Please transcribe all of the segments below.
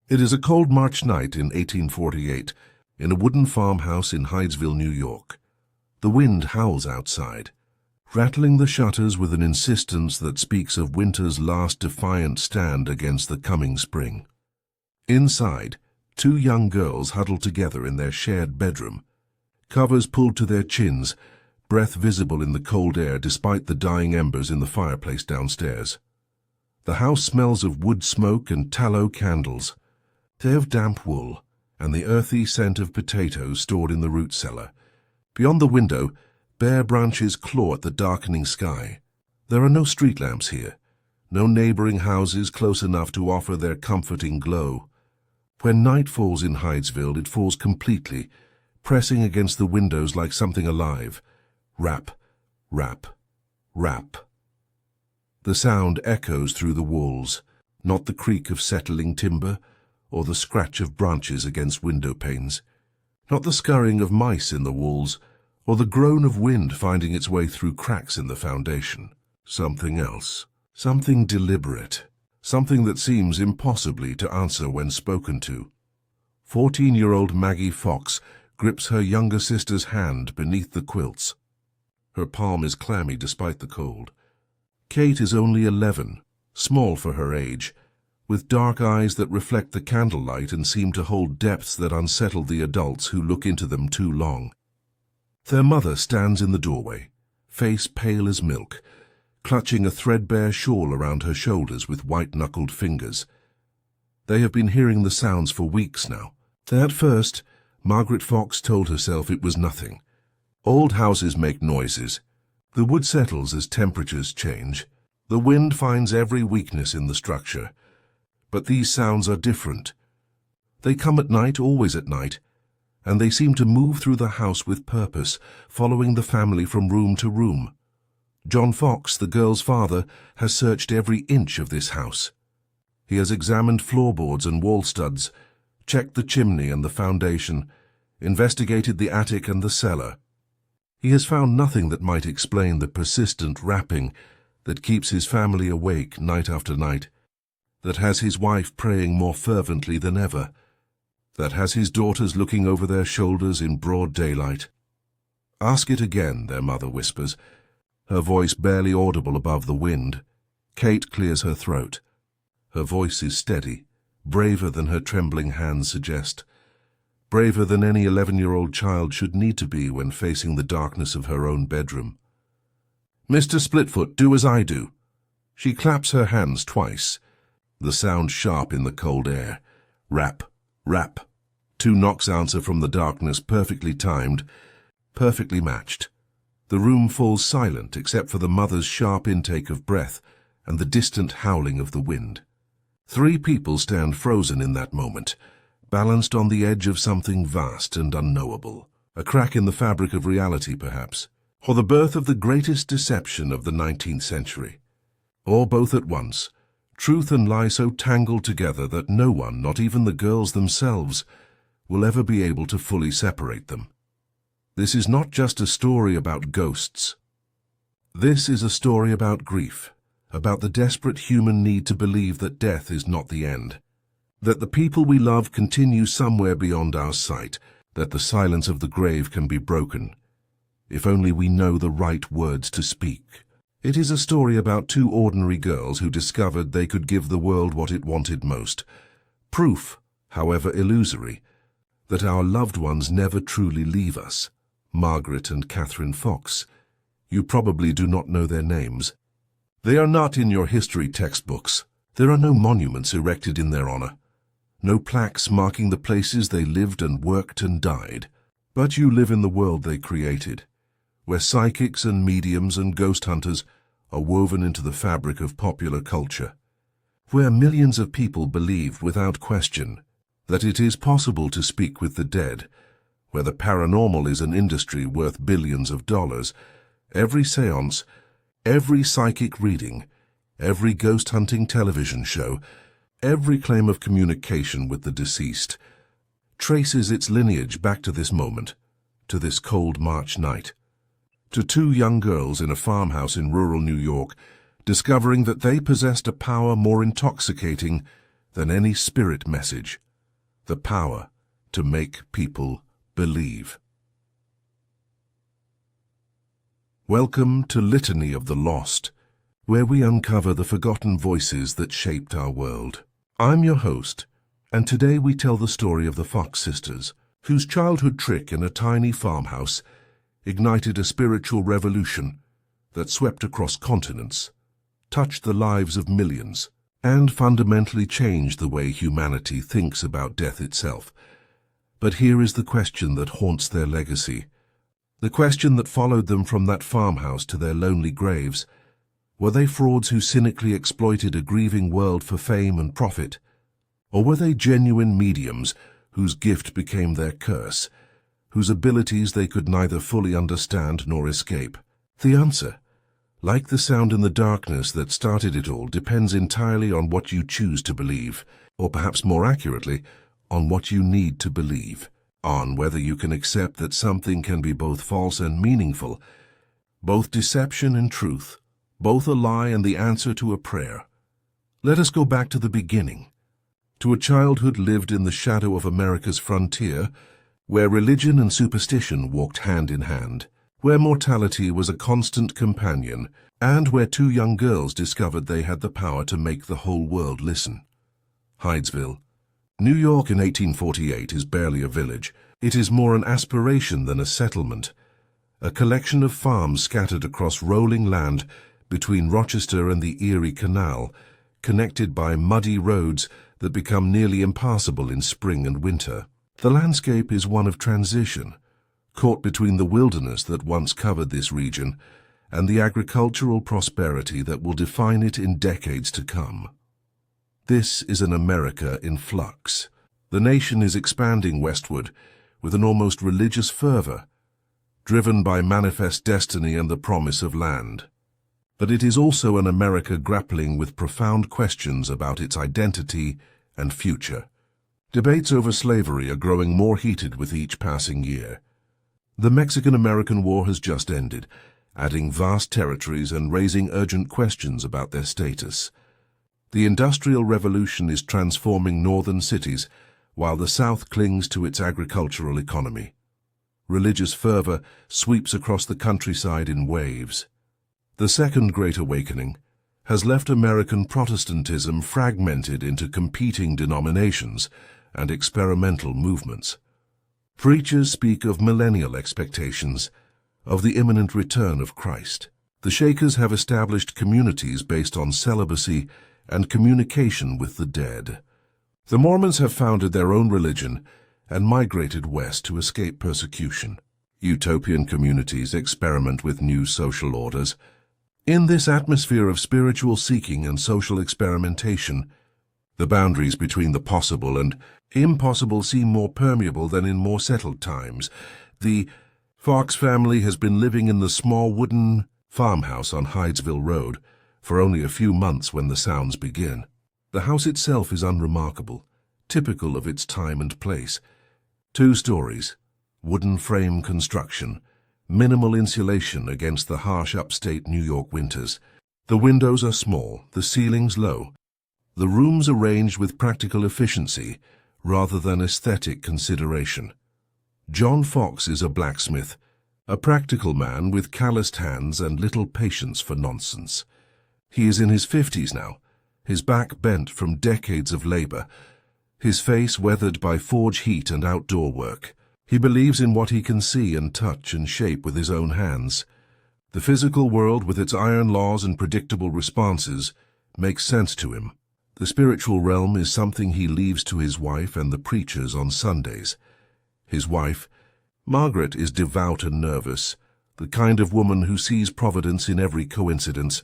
It is a cold March night in 1848, in a wooden farmhouse in Hydesville, New York. The wind howls outside, rattling the shutters with an insistence that speaks of winter's last defiant stand against the coming spring. Inside, two young girls huddle together in their shared bedroom, covers pulled to their chins, breath visible in the cold air despite the dying embers in the fireplace downstairs. The house smells of wood smoke and tallow candles. They have damp wool and the earthy scent of potatoes stored in the root cellar. Beyond the window, bare branches claw at the darkening sky. There are no street lamps here, no neighboring houses close enough to offer their comforting glow. When night falls in Hydesville, it falls completely, pressing against the windows like something alive. Rap, rap, rap. The sound echoes through the walls, not the creak of settling timber, or the scratch of branches against window panes, not the scurrying of mice in the walls, or the groan of wind finding its way through cracks in the foundation. Something else, something deliberate, something that seems impossibly to answer when spoken to. 14-year-old Maggie Fox grips her younger sister's hand beneath the quilts. Her palm is clammy despite the cold. Kate is only 11, small for her age, with dark eyes that reflect the candlelight and seem to hold depths that unsettle the adults who look into them too long. Their mother stands in the doorway, face pale as milk, clutching a threadbare shawl around her shoulders with white-knuckled fingers. They have been hearing the sounds for weeks now. At first, Margaret Fox told herself it was nothing. Old houses make noises. The wood settles as temperatures change. The wind finds every weakness in the structure. But these sounds are different. They come at night, always at night, and they seem to move through the house with purpose, following the family from room to room. John Fox, the girl's father, has searched every inch of this house. He has examined floorboards and wall studs, checked the chimney and the foundation, investigated the attic and the cellar. He has found nothing that might explain the persistent rapping that keeps his family awake night after night, that has his wife praying more fervently than ever, that has his daughters looking over their shoulders in broad daylight. "Ask it again," their mother whispers, her voice barely audible above the wind. Kate clears her throat. Her voice is steady, braver than her trembling hands suggest, braver than any 11-year-old child should need to be when facing the darkness of her own bedroom. "Mr. Splitfoot, do as I do." She claps her hands twice, the sound sharp in the cold air. Rap, rap. Two knocks answer from the darkness, perfectly timed, perfectly matched. The room falls silent except for the mother's sharp intake of breath and the distant howling of the wind. Three people stand frozen in that moment, balanced on the edge of something vast and unknowable. A crack in the fabric of reality, perhaps, or the birth of the greatest deception of the 19th century. Or both at once, truth and lie so tangled together that no one, not even the girls themselves, will ever be able to fully separate them. This is not just a story about ghosts. This is a story about grief, about the desperate human need to believe that death is not the end, that the people we love continue somewhere beyond our sight, that the silence of the grave can be broken, if only we know the right words to speak. It is a story about two ordinary girls who discovered they could give the world what it wanted most. Proof, however illusory, that our loved ones never truly leave us. Margaret and Catherine Fox. You probably do not know their names. They are not in your history textbooks. There are no monuments erected in their honor, no plaques marking the places they lived and worked and died. But you live in the world they created, where psychics and mediums and ghost hunters are woven into the fabric of popular culture, where millions of people believe without question that it is possible to speak with the dead, where the paranormal is an industry worth billions of dollars. Every séance, every psychic reading, every ghost-hunting television show, every claim of communication with the deceased traces its lineage back to this moment, to this cold March night, to two young girls in a farmhouse in rural New York, discovering that they possessed a power more intoxicating than any spirit message: the power to make people believe. Welcome to Litany of the Lost, where we uncover the forgotten voices that shaped our world. I'm your host, and today we tell the story of the Fox sisters, whose childhood trick in a tiny farmhouse ignited a spiritual revolution that swept across continents, touched the lives of millions, and fundamentally changed the way humanity thinks about death itself. But here is the question that haunts their legacy, the question that followed them from that farmhouse to their lonely graves. Were they frauds who cynically exploited a grieving world for fame and profit? Or were they genuine mediums whose gift became their curse, whose abilities they could neither fully understand nor escape? The answer, like the sound in the darkness that started it all, depends entirely on what you choose to believe, or perhaps more accurately, on what you need to believe, on whether you can accept that something can be both false and meaningful, both deception and truth, both a lie and the answer to a prayer. Let us go back to the beginning, to a childhood lived in the shadow of America's frontier, where religion and superstition walked hand in hand, where mortality was a constant companion, and where two young girls discovered they had the power to make the whole world listen. Hydesville, New York in 1848 is barely a village. It is more an aspiration than a settlement, a collection of farms scattered across rolling land between Rochester and the Erie Canal, connected by muddy roads that become nearly impassable in spring and winter. The landscape is one of transition, caught between the wilderness that once covered this region and the agricultural prosperity that will define it in decades to come. This is an America in flux. The nation is expanding westward with an almost religious fervor, driven by manifest destiny and the promise of land. But it is also an America grappling with profound questions about its identity and future. Debates over slavery are growing more heated with each passing year. The Mexican-American War has just ended, adding vast territories and raising urgent questions about their status. The Industrial Revolution is transforming northern cities, while the South clings to its agricultural economy. Religious fervor sweeps across the countryside in waves. The Second Great Awakening has left American Protestantism fragmented into competing denominations and experimental movements. Preachers speak of millennial expectations, of the imminent return of Christ. The Shakers have established communities based on celibacy and communication with the dead. The Mormons have founded their own religion and migrated west to escape persecution. Utopian communities experiment with new social orders. In this atmosphere of spiritual seeking and social experimentation, the boundaries between the possible and impossible seem more permeable than in more settled times. The Fox family has been living in the small wooden farmhouse on Hydesville Road for only a few months when the sounds begin. The house itself is unremarkable, typical of its time and place. 2 stories, wooden frame construction, minimal insulation against the harsh upstate New York winters. The windows are small, the ceilings low. The rooms arranged with practical efficiency rather than aesthetic consideration. John Fox is a blacksmith, a practical man with calloused hands and little patience for nonsense. He is in his 50s now, his back bent from decades of labor, his face weathered by forge heat and outdoor work. He believes in what he can see and touch and shape with his own hands. The physical world, with its iron laws and predictable responses, makes sense to him. The spiritual realm is something he leaves to his wife and the preachers on Sundays. His wife, Margaret, is devout and nervous, the kind of woman who sees providence in every coincidence,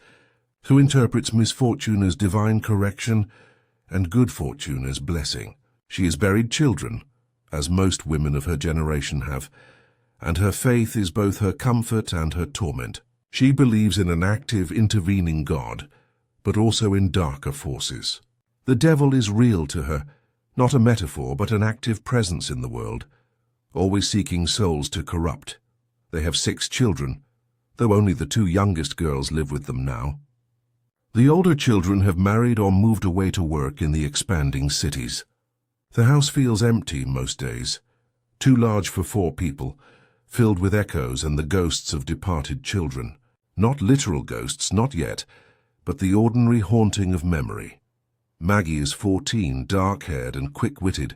who interprets misfortune as divine correction and good fortune as blessing. She has buried children, as most women of her generation have, and her faith is both her comfort and her torment. She believes in an active, intervening God, but also in darker forces. The devil is real to her, not a metaphor, but an active presence in the world, always seeking souls to corrupt. They have 6 children, though only the 2 youngest girls live with them now. The older children have married or moved away to work in the expanding cities. The house feels empty most days, too large for 4 people, filled with echoes and the ghosts of departed children. Not literal ghosts, not yet, but the ordinary haunting of memory. Maggie is 14, dark-haired and quick-witted,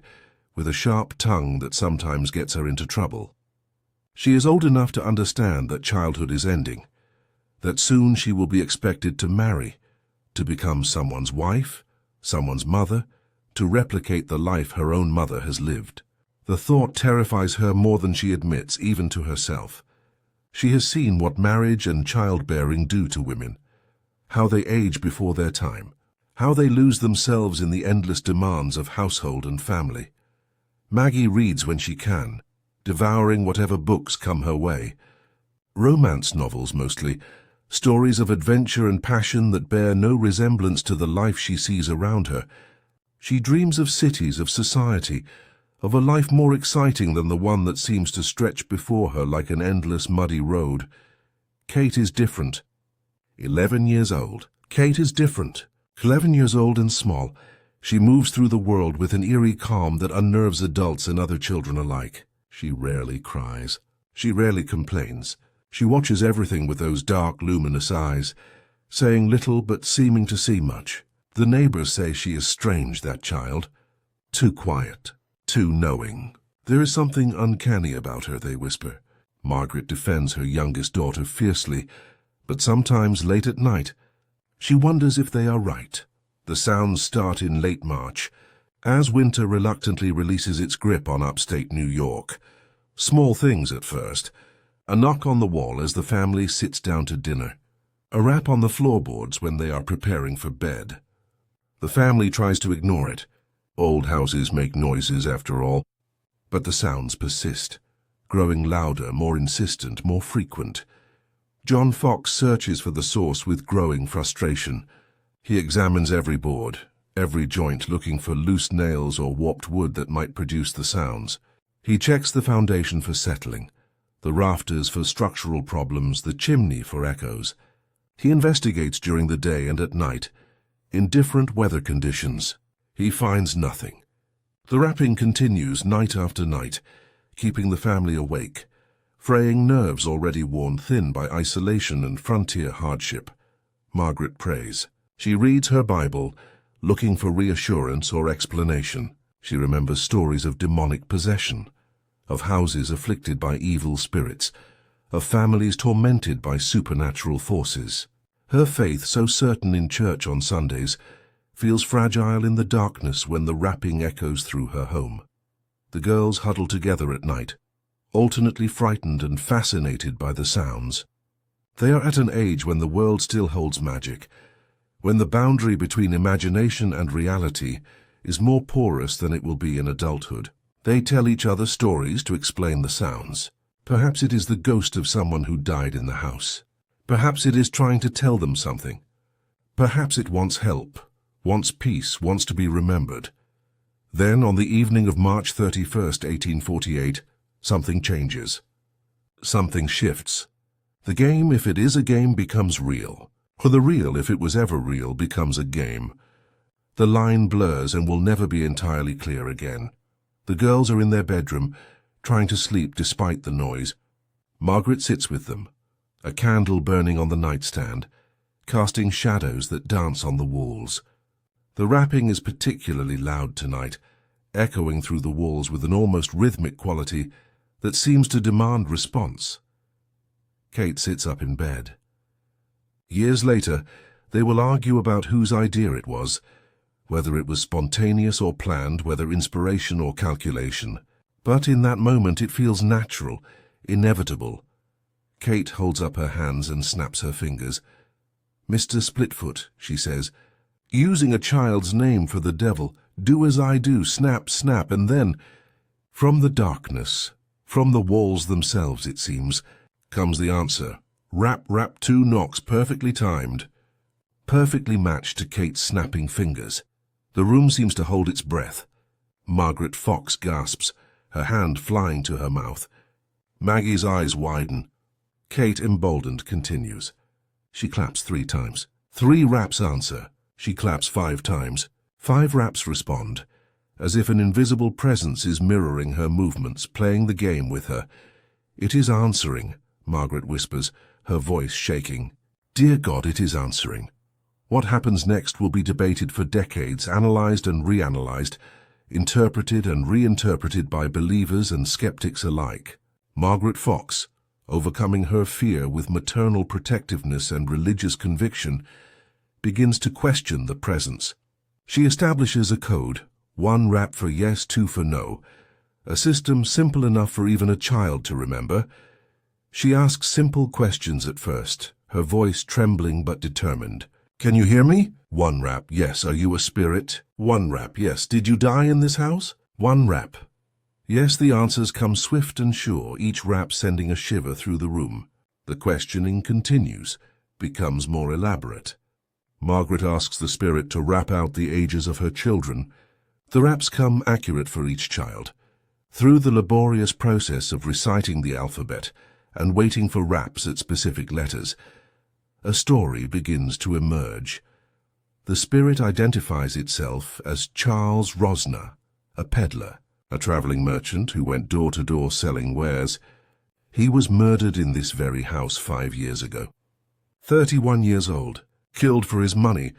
with a sharp tongue that sometimes gets her into trouble. She is old enough to understand that childhood is ending, that soon she will be expected to marry, to become someone's wife, someone's mother, to replicate the life her own mother has lived. The thought terrifies her more than she admits, even to herself. She has seen what marriage and childbearing do to women, how they age before their time, how they lose themselves in the endless demands of household and family. Maggie reads when she can, devouring whatever books come her way. Romance novels mostly, stories of adventure and passion that bear no resemblance to the life she sees around her. She dreams of cities, of society, of a life more exciting than the one that seems to stretch before her like an endless muddy road. Kate is different. 11 years old. Kate is different. 11 years old and small, she moves through the world with an eerie calm that unnerves adults and other children alike. She rarely cries. She rarely complains. She watches everything with those dark, luminous eyes, saying little but seeming to see much. The neighbors say she is strange, that child. Too quiet, too knowing. There is something uncanny about her, they whisper. Margaret defends her youngest daughter fiercely, but sometimes late at night, she wonders if they are right. The sounds start in late March, as winter reluctantly releases its grip on upstate New York. Small things at first. A knock on the wall as the family sits down to dinner. A rap on the floorboards when they are preparing for bed. The family tries to ignore it. Old houses make noises after all. But the sounds persist, growing louder, more insistent, more frequent. John Fox searches for the source with growing frustration. He examines every board, every joint, looking for loose nails or warped wood that might produce the sounds. He checks the foundation for settling, the rafters for structural problems, the chimney for echoes. He investigates during the day and at night, in different weather conditions. He finds nothing. The rapping continues night after night, keeping the family awake, fraying nerves already worn thin by isolation and frontier hardship. Margaret prays. She reads her Bible, looking for reassurance or explanation. She remembers stories of demonic possession, of houses afflicted by evil spirits, of families tormented by supernatural forces. Her faith, so certain in church on Sundays, feels fragile in the darkness when the rapping echoes through her home. The girls huddle together at night, alternately frightened and fascinated by the sounds. They are at an age when the world still holds magic, when the boundary between imagination and reality is more porous than it will be in adulthood. They tell each other stories to explain the sounds. Perhaps it is the ghost of someone who died in the house. Perhaps it is trying to tell them something. Perhaps it wants help, wants peace, wants to be remembered. Then, on the evening of March 31st, 1848, something changes. Something shifts. The game, if it is a game, becomes real. Or the real, if it was ever real, becomes a game. The line blurs and will never be entirely clear again. The girls are in their bedroom, trying to sleep despite the noise. Margaret sits with them, a candle burning on the nightstand, casting shadows that dance on the walls. The rapping is particularly loud tonight, echoing through the walls with an almost rhythmic quality that seems to demand response. Kate sits up in bed. Years later, they will argue about whose idea it was, whether it was spontaneous or planned, whether inspiration or calculation. But in that moment it feels natural, inevitable. Kate holds up her hands and snaps her fingers. "Mr. Splitfoot," she says, "using a child's name for the devil, do as I do, snap, snap," and then, from the darkness, from the walls themselves it seems, comes the answer. Rap, rap, 2 knocks, perfectly timed, perfectly matched to Kate's snapping fingers. The room seems to hold its breath. Margaret Fox gasps, her hand flying to her mouth. Maggie's eyes widen. Kate, emboldened, continues. She claps 3 times. 3 raps answer. She claps 5 times. 5 raps respond, as if an invisible presence is mirroring her movements, playing the game with her. "It is answering," Margaret whispers, her voice shaking. Dear God, it is answering. What happens next will be debated for decades, analyzed and reanalyzed, interpreted and reinterpreted by believers and skeptics alike. Margaret Fox, overcoming her fear with maternal protectiveness and religious conviction, begins to question the presence. She establishes a code, 1 rap for yes, 2 for no, a system simple enough for even a child to remember. She asks simple questions at first, her voice trembling but determined. "Can you hear me?" 1 rap, "Yes." "Are you a spirit?" 1 rap, "Yes." "Did you die in this house?" 1 rap. Yes, the answers come swift and sure, each rap sending a shiver through the room. The questioning continues, becomes more elaborate. Margaret asks the spirit to rap out the ages of her children. The raps come accurate for each child. Through the laborious process of reciting the alphabet and waiting for raps at specific letters, a story begins to emerge. The spirit identifies itself as Charles Rosner, a peddler, a traveling merchant who went door to door selling wares. He was murdered in this very house 5 years ago. 31 years old, killed for his money,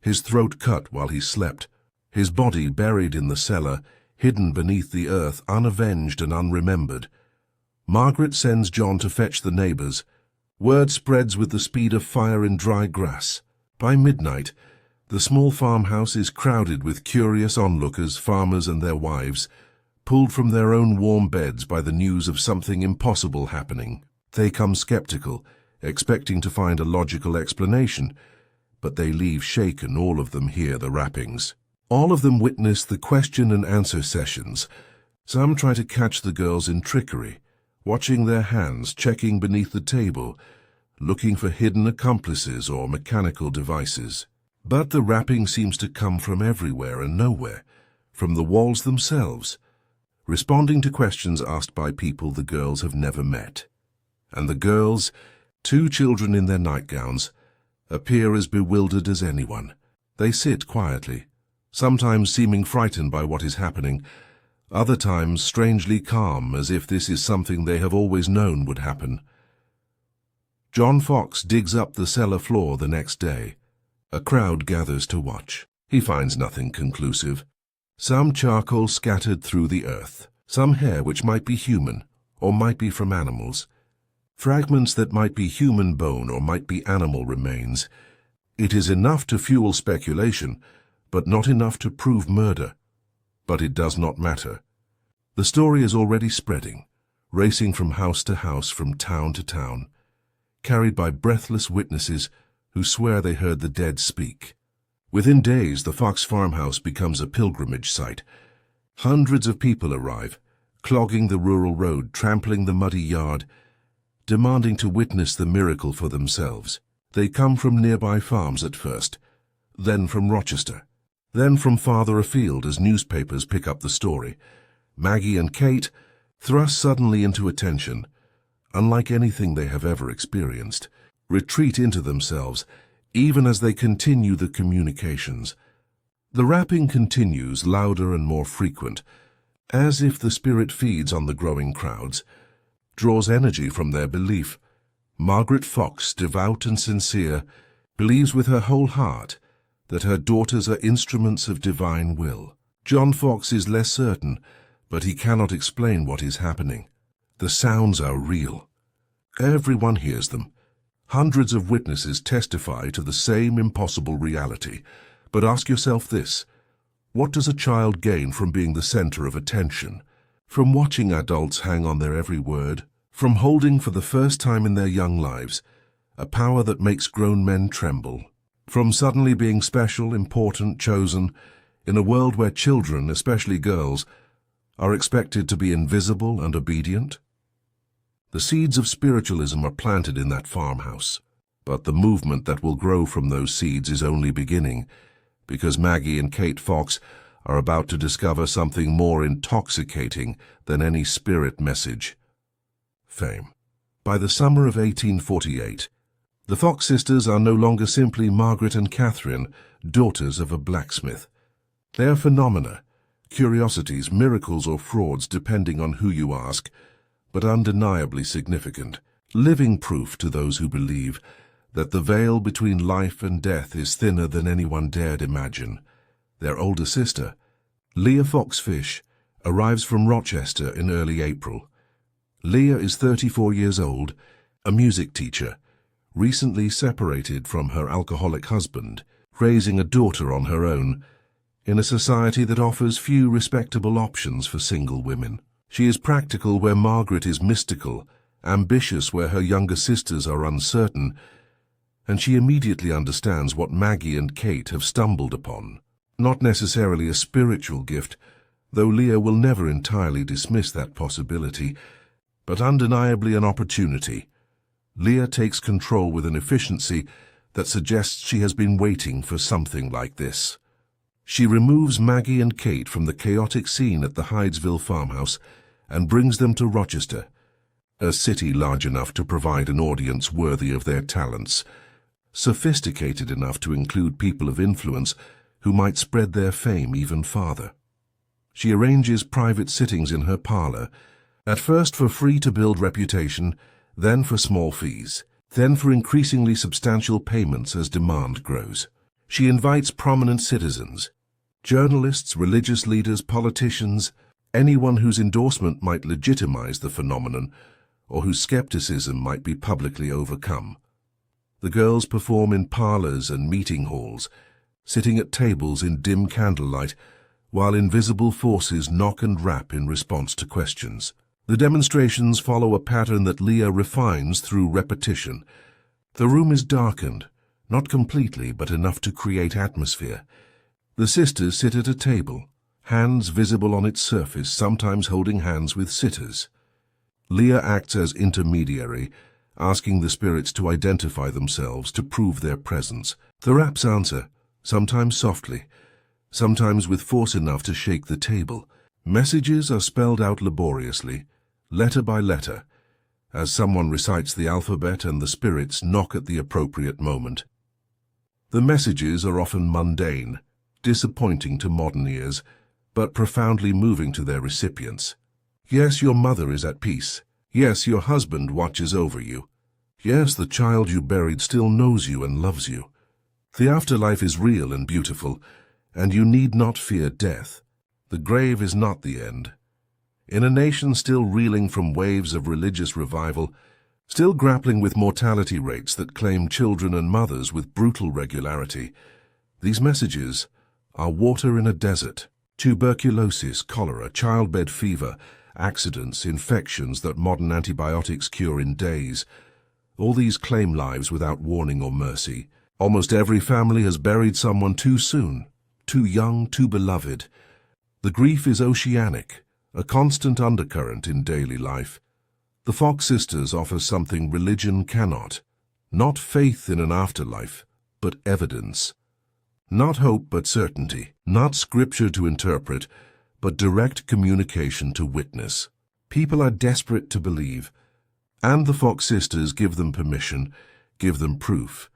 his throat cut while he slept, his body buried in the cellar, hidden beneath the earth, unavenged and unremembered. Margaret sends John to fetch the neighbors. Word spreads with the speed of fire in dry grass. By midnight, the small farmhouse is crowded with curious onlookers, farmers and their wives, pulled from their own warm beds by the news of something impossible happening. They come skeptical, expecting to find a logical explanation, but they leave shaken. All of them hear the rappings. All of them witness the question and answer sessions. Some try to catch the girls in trickery, watching their hands, checking beneath the table, looking for hidden accomplices or mechanical devices. But the rapping seems to come from everywhere and nowhere, from the walls themselves, responding to questions asked by people the girls have never met. And the girls, 2 children in their nightgowns, appear as bewildered as anyone. They sit quietly, sometimes seeming frightened by what is happening, other times strangely calm, as if this is something they have always known would happen. John Fox digs up the cellar floor the next day. A crowd gathers to watch. He finds nothing conclusive. Some charcoal scattered through the earth, some hair which might be human, or might be from animals, fragments that might be human bone or might be animal remains. It is enough to fuel speculation, but not enough to prove murder. But it does not matter. The story is already spreading, racing from house to house, from town to town, carried by breathless witnesses who swear they heard the dead speak. Within days, the Fox farmhouse becomes a pilgrimage site. Hundreds of people arrive, clogging the rural road, trampling the muddy yard, demanding to witness the miracle for themselves. They come from nearby farms at first, then from Rochester, then from farther afield as newspapers pick up the story. Maggie and Kate, thrust suddenly into attention, unlike anything they have ever experienced, retreat into themselves, even as they continue the communications. The rapping continues, louder and more frequent, as if the spirit feeds on the growing crowds, draws energy from their belief. Margaret Fox, devout and sincere, believes with her whole heart that her daughters are instruments of divine will. John Fox is less certain, but he cannot explain what is happening. The sounds are real. Everyone hears them. Hundreds of witnesses testify to the same impossible reality. But ask yourself this: what does a child gain from being the center of attention? From watching adults hang on their every word? From holding for the first time in their young lives a power that makes grown men tremble? From suddenly being special, important, chosen, in a world where children, especially girls, are expected to be invisible and obedient? The seeds of spiritualism are planted in that farmhouse, but the movement that will grow from those seeds is only beginning, because Maggie and Kate Fox are about to discover something more intoxicating than any spirit message: fame. By the summer of 1848, The Fox sisters are no longer simply Margaret and Catherine, daughters of a blacksmith. They are phenomena, curiosities, miracles or frauds depending on who you ask, but undeniably significant, living proof to those who believe that the veil between life and death is thinner than anyone dared imagine. Their older sister, Leah Fox Fish, arrives from Rochester in early April. Leah is 34 years old, a music teacher, recently separated from her alcoholic husband, raising a daughter on her own, in a society that offers few respectable options for single women. She is practical where Margaret is mystical, ambitious where her younger sisters are uncertain, and she immediately understands what Maggie and Kate have stumbled upon. Not necessarily a spiritual gift, though Leah will never entirely dismiss that possibility, but undeniably an opportunity. Leah takes control with an efficiency that suggests she has been waiting for something like this. She removes Maggie and Kate from the chaotic scene at the Hydesville farmhouse and brings them to Rochester, a city large enough to provide an audience worthy of their talents, sophisticated enough to include people of influence who might spread their fame even farther. She arranges private sittings in her parlor, at first for free to build reputation, then for small fees, then for increasingly substantial payments as demand grows. She invites prominent citizens, journalists, religious leaders, politicians, anyone whose endorsement might legitimize the phenomenon or whose skepticism might be publicly overcome. The girls perform in parlors and meeting halls, sitting at tables in dim candlelight, while invisible forces knock and rap in response to questions. The demonstrations follow a pattern that Leah refines through repetition. The room is darkened, not completely, but enough to create atmosphere. The sisters sit at a table, hands visible on its surface, sometimes holding hands with sitters. Leah acts as intermediary, asking the spirits to identify themselves to prove their presence. The raps answer, sometimes softly, sometimes with force enough to shake the table. Messages are spelled out laboriously, letter by letter, as someone recites the alphabet and the spirits knock at the appropriate moment. The messages are often mundane, disappointing to modern ears, but profoundly moving to their recipients. Yes, your mother is at peace. Yes, your husband watches over you. Yes, the child you buried still knows you and loves you. The afterlife is real and beautiful, and you need not fear death. The grave is not the end. In a nation still reeling from waves of religious revival, still grappling with mortality rates that claim children and mothers with brutal regularity, these messages are water in a desert. Tuberculosis, cholera, childbed fever, accidents, infections that modern antibiotics cure in days. All these claim lives without warning or mercy. Almost every family has buried someone too soon, too young, too beloved. The grief is oceanic, a constant undercurrent in daily life. The Fox sisters offer something religion cannot. Not faith in an afterlife, but evidence. Not hope, but certainty. Not scripture to interpret, but direct communication to witness. People are desperate to believe, and the Fox sisters give them permission, give them proof,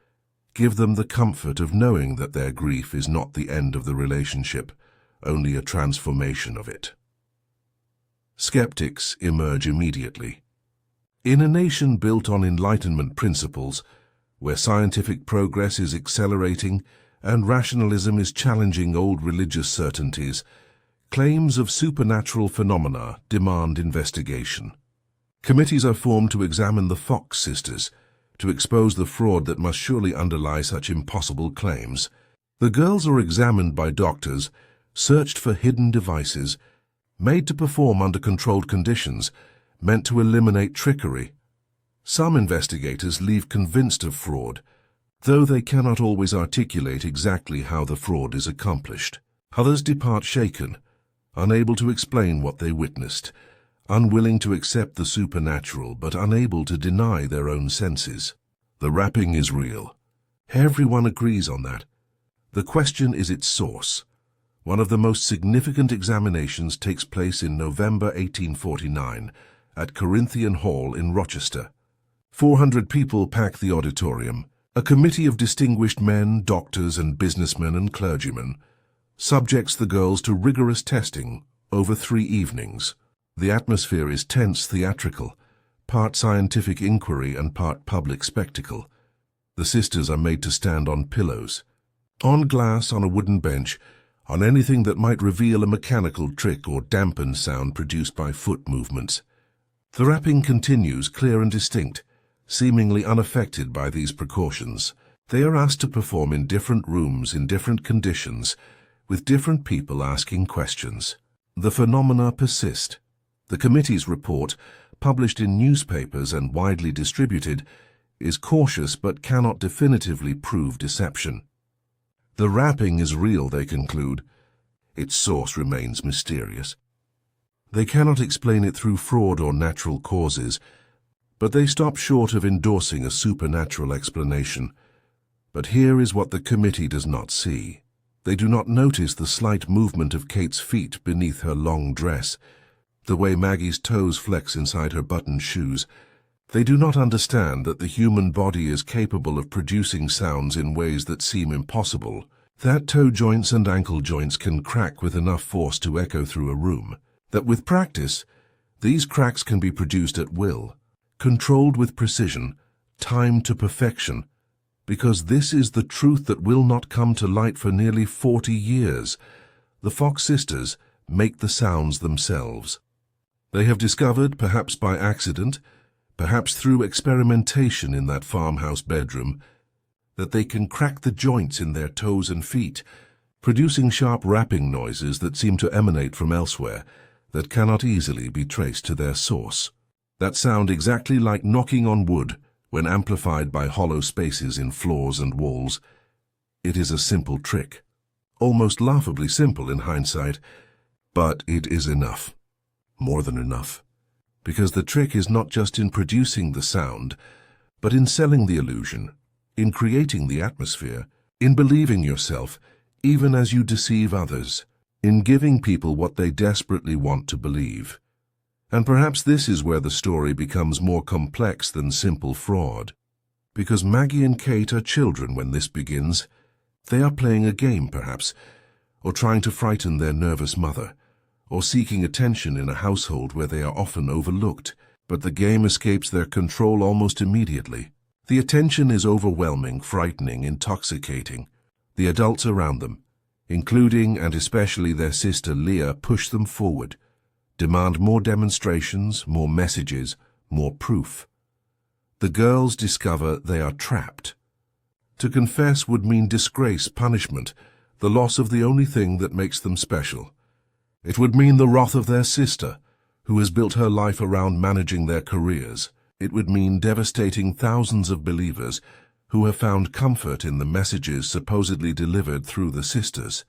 give them the comfort of knowing that their grief is not the end of the relationship, only a transformation of it. Skeptics emerge immediately. In a nation built on Enlightenment principles, where scientific progress is accelerating and rationalism is challenging old religious certainties, claims of supernatural phenomena demand investigation. Committees are formed to examine the Fox sisters, to expose the fraud that must surely underlie such impossible claims. The girls are examined by doctors, searched for hidden devices, made to perform under controlled conditions, meant to eliminate trickery. Some investigators leave convinced of fraud, though they cannot always articulate exactly how the fraud is accomplished. Others depart shaken, unable to explain what they witnessed, unwilling to accept the supernatural but unable to deny their own senses. The rapping is real. Everyone agrees on that. The question is its source. One of the most significant examinations takes place in November 1849 at Corinthian Hall in Rochester. 400 people pack the auditorium. A committee of distinguished men, doctors and businessmen and clergymen subjects the girls to rigorous testing over 3 evenings. The atmosphere is tense theatrical, part scientific inquiry and part public spectacle. The sisters are made to stand on pillows, on glass, on a wooden bench, on anything that might reveal a mechanical trick or dampen sound produced by foot movements. The rapping continues clear and distinct, seemingly unaffected by these precautions. They are asked to perform in different rooms in different conditions, with different people asking questions. The phenomena persist. The committee's report, published in newspapers and widely distributed, is cautious but cannot definitively prove deception. The rapping is real, they conclude. Its source remains mysterious. They cannot explain it through fraud or natural causes, but they stop short of endorsing a supernatural explanation. But here is what the committee does not see. They do not notice the slight movement of Kate's feet beneath her long dress, the way Maggie's toes flex inside her buttoned shoes. They do not understand that the human body is capable of producing sounds in ways that seem impossible, that toe joints and ankle joints can crack with enough force to echo through a room, that with practice, these cracks can be produced at will, controlled with precision, timed to perfection, because this is the truth that will not come to light for nearly 40 years. The Fox sisters make the sounds themselves. They have discovered, perhaps by accident, perhaps through experimentation in that farmhouse bedroom, that they can crack the joints in their toes and feet, producing sharp rapping noises that seem to emanate from elsewhere, that cannot easily be traced to their source, that sound exactly like knocking on wood when amplified by hollow spaces in floors and walls. It is a simple trick, almost laughably simple in hindsight, but it is enough, more than enough, because the trick is not just in producing the sound, but in selling the illusion, in creating the atmosphere, in believing yourself, even as you deceive others, in giving people what they desperately want to believe. And perhaps this is where the story becomes more complex than simple fraud. Because Maggie and Kate are children when this begins. They are playing a game, perhaps, or trying to frighten their nervous mother, or seeking attention in a household where they are often overlooked, but the game escapes their control almost immediately. The attention is overwhelming, frightening, intoxicating. The adults around them, including and especially their sister Leah, push them forward, demand more demonstrations, more messages, more proof. The girls discover they are trapped. To confess would mean disgrace, punishment, the loss of the only thing that makes them special. It would mean the wrath of their sister, who has built her life around managing their careers. It would mean devastating thousands of believers who have found comfort in the messages supposedly delivered through the sisters.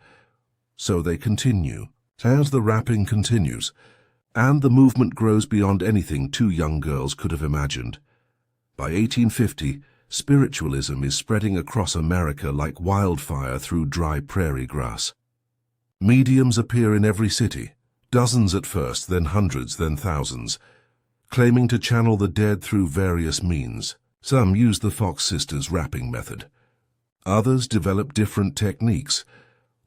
So they continue. As the rapping continues, and the movement grows beyond anything 2 young girls could have imagined. By 1850, spiritualism is spreading across America like wildfire through dry prairie grass. Mediums appear in every city, dozens at first, then hundreds, then thousands, claiming to channel the dead through various means. Some use the Fox sisters' rapping method. Others develop different techniques: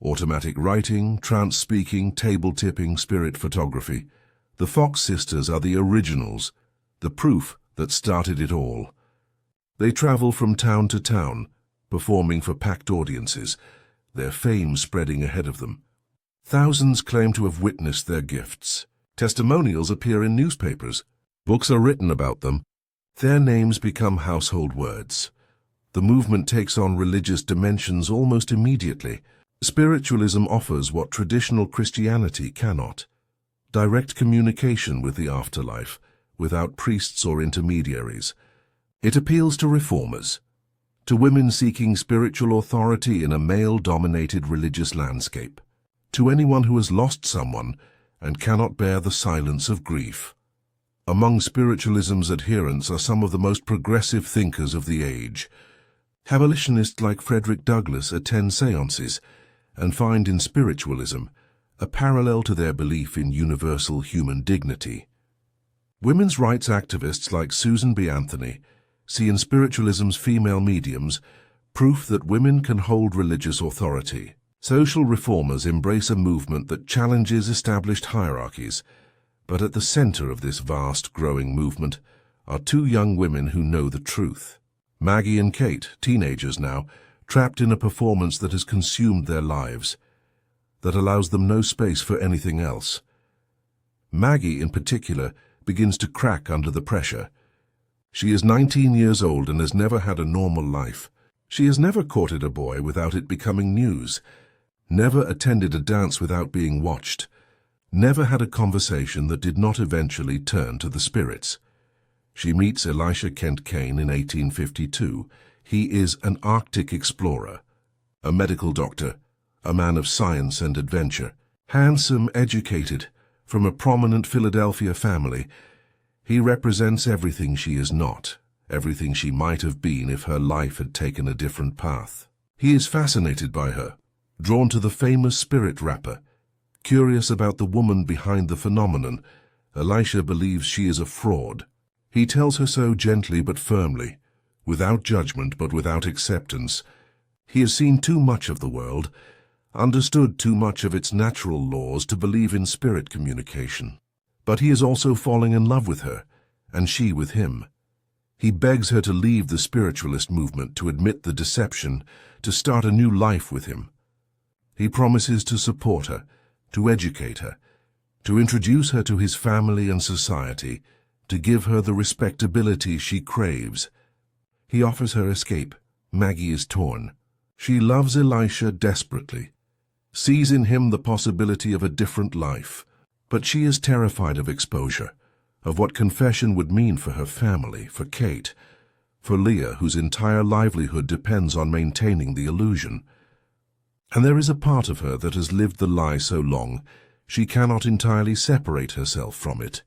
automatic writing, trance speaking, table tipping, spirit photography. The Fox sisters are the originals, the proof that started it all. They travel from town to town, performing for packed audiences, their fame spreading ahead of them. Thousands claim to have witnessed their gifts. Testimonials appear in newspapers. Books are written about them. Their names become household words. The movement takes on religious dimensions almost immediately. Spiritualism offers what traditional Christianity cannot: direct communication with the afterlife, without priests or intermediaries. It appeals to reformers, to women seeking spiritual authority in a male-dominated religious landscape, to anyone who has lost someone and cannot bear the silence of grief. Among spiritualism's adherents are some of the most progressive thinkers of the age. Abolitionists like Frederick Douglass attend séances and find in spiritualism a parallel to their belief in universal human dignity. Women's rights activists like Susan B. Anthony see in spiritualism's female mediums proof that women can hold religious authority. Social reformers embrace a movement that challenges established hierarchies, but at the center of this vast, growing movement are two young women who know the truth. Maggie and Kate, teenagers now, trapped in a performance that has consumed their lives, that allows them no space for anything else. Maggie, in particular, begins to crack under the pressure. She is 19 years old and has never had a normal life. She has never courted a boy without it becoming news, never attended a dance without being watched, never had a conversation that did not eventually turn to the spirits. She meets Elisha Kent Kane in 1852. He is an Arctic explorer, a medical doctor, a man of science and adventure. Handsome, educated, from a prominent Philadelphia family, he represents everything she is not, everything she might have been if her life had taken a different path. He is fascinated by her, drawn to the famous spirit rapper. Curious about the woman behind the phenomenon, Elisha believes she is a fraud. He tells her so gently but firmly, without judgment but without acceptance. He has seen too much of the world, understood too much of its natural laws to believe in spirit communication. But he is also falling in love with her, and she with him. He begs her to leave the spiritualist movement, to admit the deception, to start a new life with him. He promises to support her, to educate her, to introduce her to his family and society, to give her the respectability she craves. He offers her escape. Maggie is torn. She loves Elisha desperately, sees in him the possibility of a different life, but she is terrified of exposure, of what confession would mean for her family, for Kate, for Leah, whose entire livelihood depends on maintaining the illusion. And there is a part of her that has lived the lie so long, she cannot entirely separate herself from it.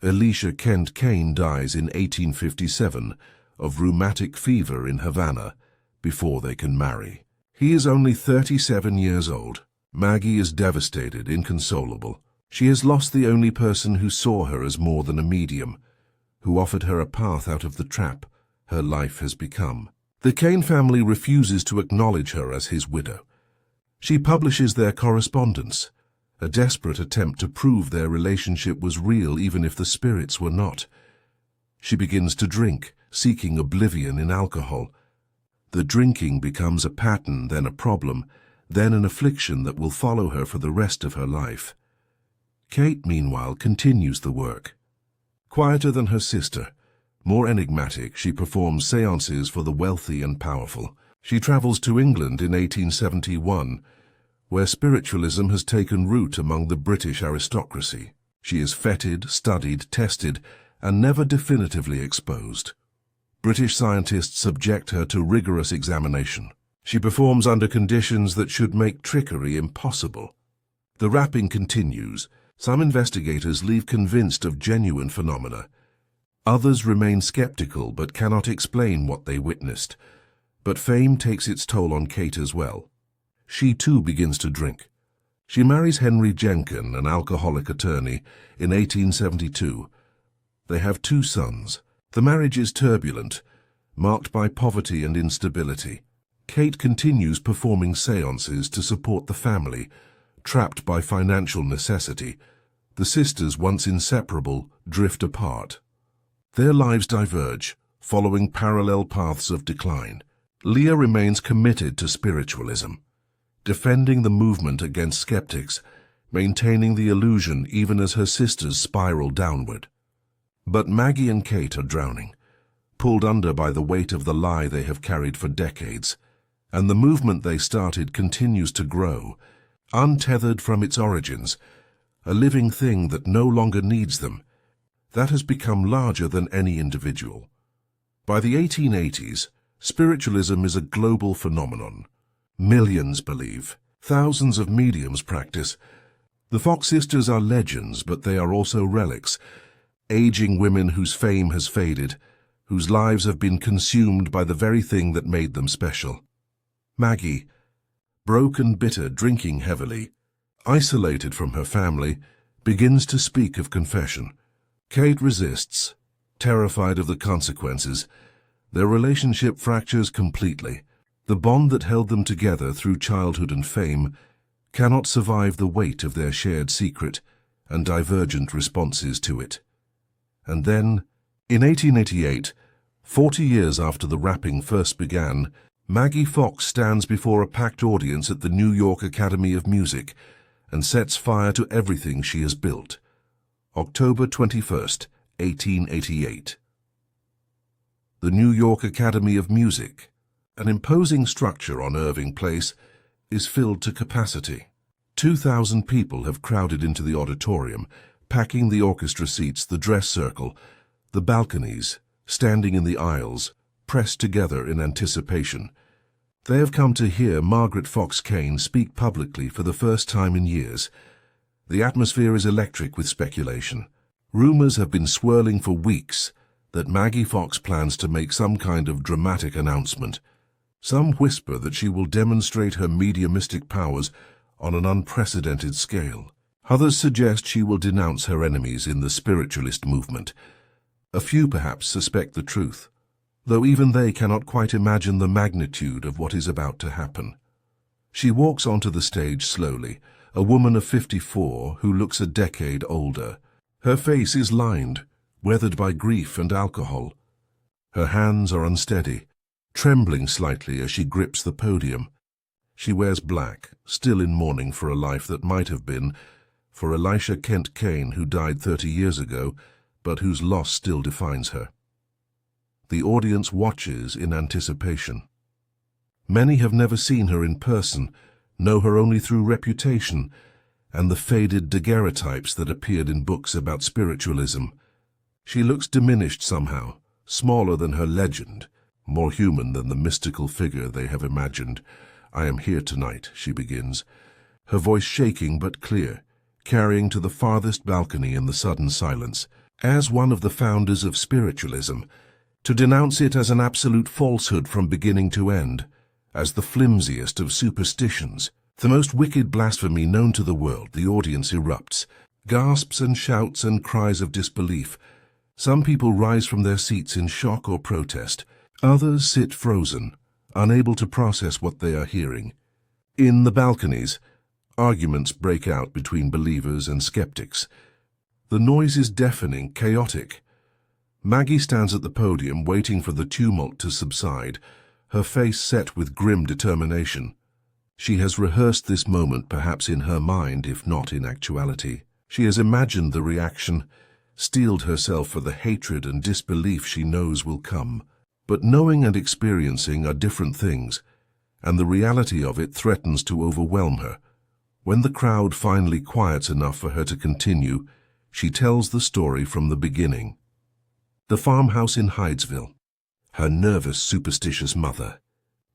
Elisha Kent Kane dies in 1857 of rheumatic fever in Havana before they can marry. He is only 37 years old. Maggie is devastated, inconsolable. She has lost the only person who saw her as more than a medium, who offered her a path out of the trap her life has become. The Kane family refuses to acknowledge her as his widow. She publishes their correspondence, a desperate attempt to prove their relationship was real even if the spirits were not. She begins to drink, seeking oblivion in alcohol. The drinking becomes a pattern, then a problem, then an affliction that will follow her for the rest of her life. Kate, meanwhile, continues the work. Quieter than her sister, more enigmatic, she performs séances for the wealthy and powerful. She travels to England in 1871, where spiritualism has taken root among the British aristocracy. She is feted, studied, tested, and never definitively exposed. British scientists subject her to rigorous examination. She performs under conditions that should make trickery impossible. The rapping continues. Some investigators leave convinced of genuine phenomena. Others remain skeptical but cannot explain what they witnessed. But fame takes its toll on Kate as well. She too begins to drink. She marries Henry Jenkin, an alcoholic attorney, in 1872. They have 2 sons. The marriage is turbulent, marked by poverty and instability. Kate continues performing séances to support the family, trapped by financial necessity. The sisters, once inseparable, drift apart. Their lives diverge, following parallel paths of decline. Leah remains committed to spiritualism, defending the movement against skeptics, maintaining the illusion even as her sisters spiral downward. But Maggie and Kate are drowning, pulled under by the weight of the lie they have carried for decades, and the movement they started continues to grow, untethered from its origins, a living thing that no longer needs them, that has become larger than any individual. By the 1880s, spiritualism is a global phenomenon. Millions believe. Thousands of mediums practice. The Fox sisters are legends, but they are also relics. Aging women whose fame has faded, whose lives have been consumed by the very thing that made them special. Maggie, broken, bitter, drinking heavily, isolated from her family, begins to speak of confession. Kate resists, terrified of the consequences, Their relationship fractures completely. The bond that held them together through childhood and fame cannot survive the weight of their shared secret and divergent responses to it. And then, in 1888, 40 years after the rapping first began, Maggie Fox stands before a packed audience at the New York Academy of Music and sets fire to everything she has built. October 21st, 1888. The New York Academy of Music, an imposing structure on Irving Place, is filled to capacity. 2,000 people have crowded into the auditorium, packing the orchestra seats, the dress circle, the balconies, standing in the aisles, pressed together in anticipation. They have come to hear Margaret Fox Kane speak publicly for the first time in years. The atmosphere is electric with speculation. Rumors have been swirling for weeks that Maggie Fox plans to make some kind of dramatic announcement. Some whisper that she will demonstrate her mediumistic powers on an unprecedented scale. Others suggest she will denounce her enemies in the spiritualist movement. A few perhaps suspect the truth, though even they cannot quite imagine the magnitude of what is about to happen. She walks onto the stage slowly, a woman of 54 who looks a decade older. Her face is lined, weathered by grief and alcohol. Her hands are unsteady, trembling slightly as she grips the podium. She wears black, still in mourning for a life that might have been, for Elisha Kent Kane, who died 30 years ago, but whose loss still defines her. The audience watches in anticipation. Many have never seen her in person, know her only through reputation and the faded daguerreotypes that appeared in books about spiritualism. She looks diminished somehow, smaller than her legend, more human than the mystical figure they have imagined. "I am here tonight," she begins, her voice shaking but clear, carrying to the farthest balcony in the sudden silence. As one of the founders of spiritualism, to denounce it as an absolute falsehood from beginning to end, as the flimsiest of superstitions, the most wicked blasphemy known to the world, the audience erupts. Gasps and shouts and cries of disbelief. Some people rise from their seats in shock or protest. Others sit frozen, unable to process what they are hearing. In the balconies, arguments break out between believers and skeptics. The noise is deafening, chaotic. Maggie stands at the podium waiting for the tumult to subside, her face set with grim determination. She has rehearsed this moment perhaps in her mind, if not in actuality. She has imagined the reaction, steeled herself for the hatred and disbelief she knows will come. But knowing and experiencing are different things, and the reality of it threatens to overwhelm her. When the crowd finally quiets enough for her to continue, she tells the story from the beginning. The farmhouse in Hydesville, her nervous, superstitious mother,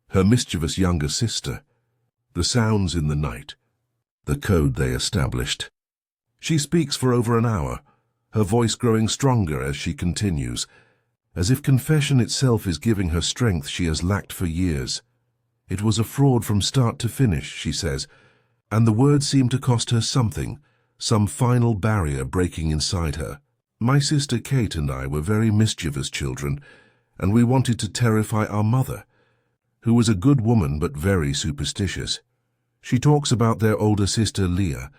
her mischievous younger sister, the sounds in the night, the code they established. She speaks for over an hour, her voice growing stronger as she continues, as if confession itself is giving her strength she has lacked for years. It was a fraud from start to finish, she says, and the words seem to cost her something, some final barrier breaking inside her. My sister Kate and I were very mischievous children, and we wanted to terrify our mother, who was a good woman but very superstitious. She talks about their older sister Leah,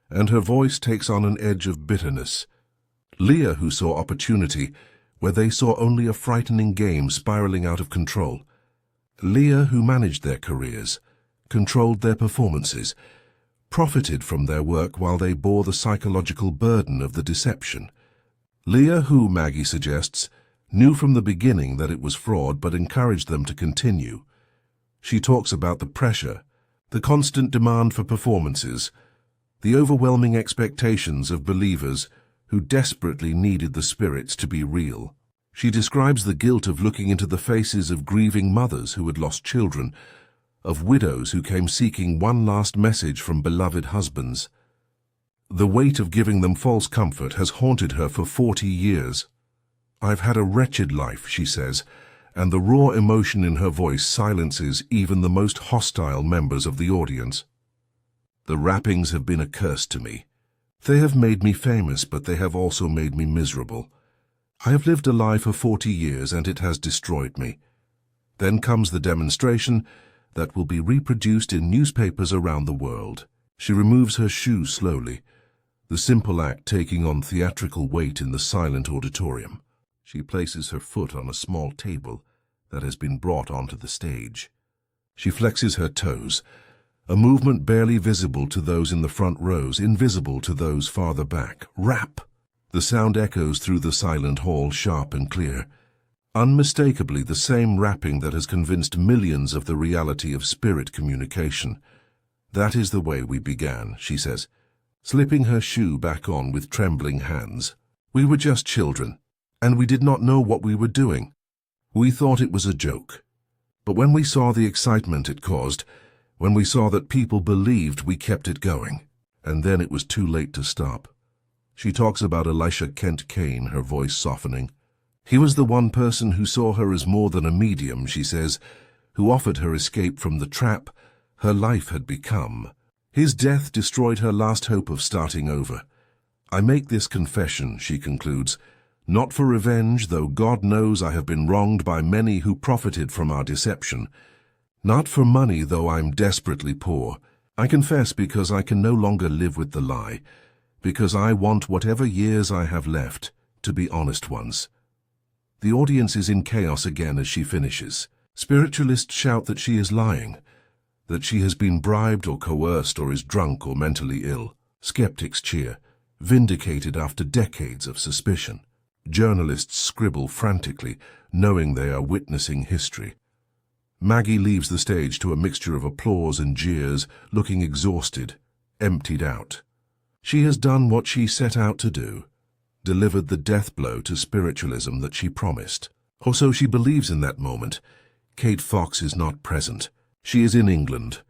and her voice takes on an edge of bitterness. Leah, who saw opportunity where they saw only a frightening game spiraling out of control. Leah, who managed their careers, controlled their performances, profited from their work while they bore the psychological burden of the deception. Leah, who, Maggie suggests, knew from the beginning that it was fraud but encouraged them to continue. She talks about the pressure, the constant demand for performances, the overwhelming expectations of believers who desperately needed the spirits to be real. She describes the guilt of looking into the faces of grieving mothers who had lost children, of widows who came seeking one last message from beloved husbands. The weight of giving them false comfort has haunted her for 40 years. "I've had a wretched life," she says, and the raw emotion in her voice silences even the most hostile members of the audience. "The rappings have been a curse to me. They have made me famous, but they have also made me miserable. I have lived a lie for 40 years and it has destroyed me. Then comes the demonstration that will be reproduced in newspapers around the world. She removes her shoe slowly, the simple act taking on theatrical weight in the silent auditorium. She places her foot on a small table that has been brought onto the stage. She flexes her toes, a movement barely visible to those in the front rows, invisible to those farther back. Rap! The sound echoes through the silent hall, sharp and clear. Unmistakably the same rapping that has convinced millions of the reality of spirit communication. That is the way we began, she says, slipping her shoe back on with trembling hands. We were just children, and we did not know what we were doing. We thought it was a joke. But when we saw the excitement it caused, when we saw that people believed, we kept it going. And then it was too late to stop. She talks about Elisha Kent Kane, her voice softening. He was the one person who saw her as more than a medium, she says, who offered her escape from the trap her life had become. His death destroyed her last hope of starting over. I make this confession, she concludes, not for revenge, though God knows I have been wronged by many who profited from our deception. Not for money, though I'm desperately poor. I confess because I can no longer live with the lie, because I want whatever years I have left to be honest ones. The audience is in chaos again as she finishes. Spiritualists shout that she is lying, that she has been bribed or coerced or is drunk or mentally ill. Skeptics cheer, vindicated after decades of suspicion. Journalists scribble frantically, knowing they are witnessing history. Maggie leaves the stage to a mixture of applause and jeers, looking exhausted, emptied out. She has done what she set out to do, delivered the death blow to spiritualism that she promised. Or so she believes in that moment. Kate Fox is not present. She is in England.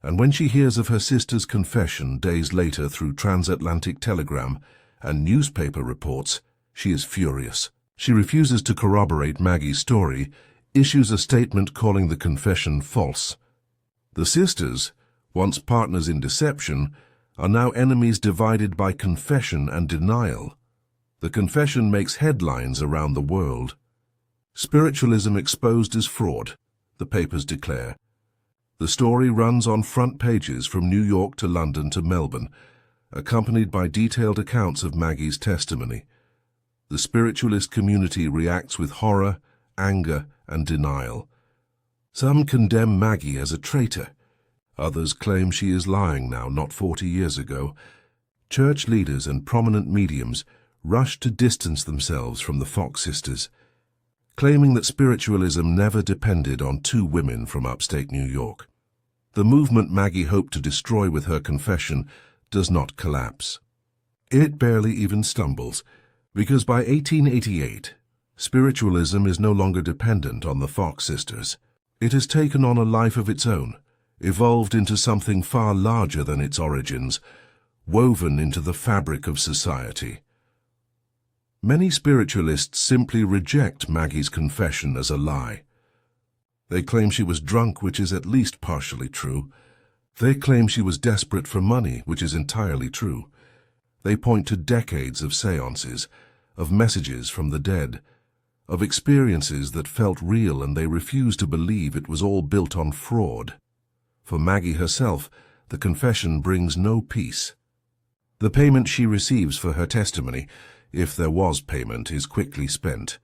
And when she hears of her sister's confession days later through transatlantic telegram and newspaper reports, she is furious. She refuses to corroborate Maggie's story, issues a statement calling the confession false. The sisters, once partners in deception, are now enemies divided by confession and denial. The confession makes headlines around the world. Spiritualism exposed as fraud, the papers declare. The story runs on front pages from New York to London to Melbourne, accompanied by detailed accounts of Maggie's testimony. The spiritualist community reacts with horror, anger, and denial. Some condemn Maggie as a traitor. Others claim she is lying now, not 40 years ago. Church leaders and prominent mediums rush to distance themselves from the Fox sisters, claiming that spiritualism never depended on two women from upstate New York. The movement Maggie hoped to destroy with her confession does not collapse. It barely even stumbles, because by 1888, spiritualism is no longer dependent on the Fox sisters. It has taken on a life of its own, evolved into something far larger than its origins, woven into the fabric of society. Many spiritualists simply reject Maggie's confession as a lie. They claim she was drunk, which is at least partially true. They claim she was desperate for money, which is entirely true. They point to decades of séances, of messages from the dead, of experiences that felt real, and they refuse to believe it was all built on fraud. For Maggie herself, the confession brings no peace. The payment she receives for her testimony, if there was payment, is quickly spent.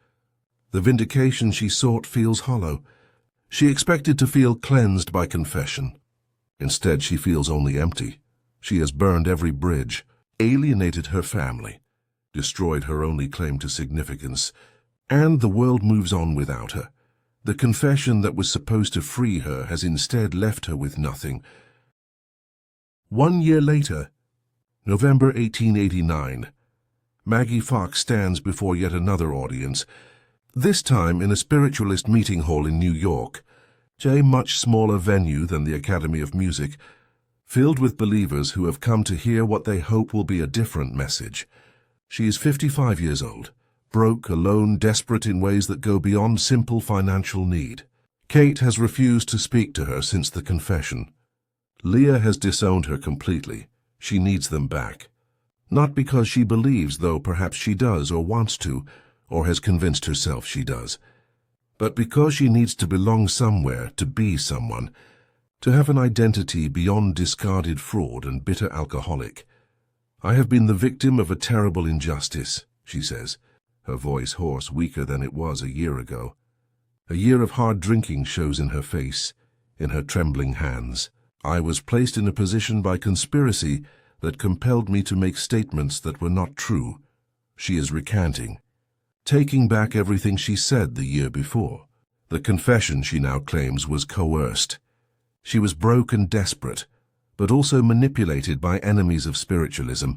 The vindication she sought feels hollow. She expected to feel cleansed by confession. Instead, she feels only empty. She has burned every bridge, alienated her family, destroyed her only claim to significance, and the world moves on without her. The confession that was supposed to free her has instead left her with nothing. 1 year later, November 1889, Maggie Fox stands before yet another audience, this time in a spiritualist meeting hall in New York, a much smaller venue than the Academy of Music, filled with believers who have come to hear what they hope will be a different message. She is 55 years old, broke, alone, desperate in ways that go beyond simple financial need. Kate has refused to speak to her since the confession. Leah has disowned her completely. She needs them back. Not because she believes, though perhaps she does or wants to, or has convinced herself she does. But because she needs to belong somewhere, to be someone, to have an identity beyond discarded fraud and bitter alcoholic. I have been the victim of a terrible injustice, she says, her voice hoarse, weaker than it was a year ago. A year of hard drinking shows in her face, in her trembling hands. I was placed in a position by conspiracy that compelled me to make statements that were not true. She is recanting, taking back everything she said the year before. The confession, she now claims, was coerced. She was broke and desperate, but also manipulated by enemies of spiritualism,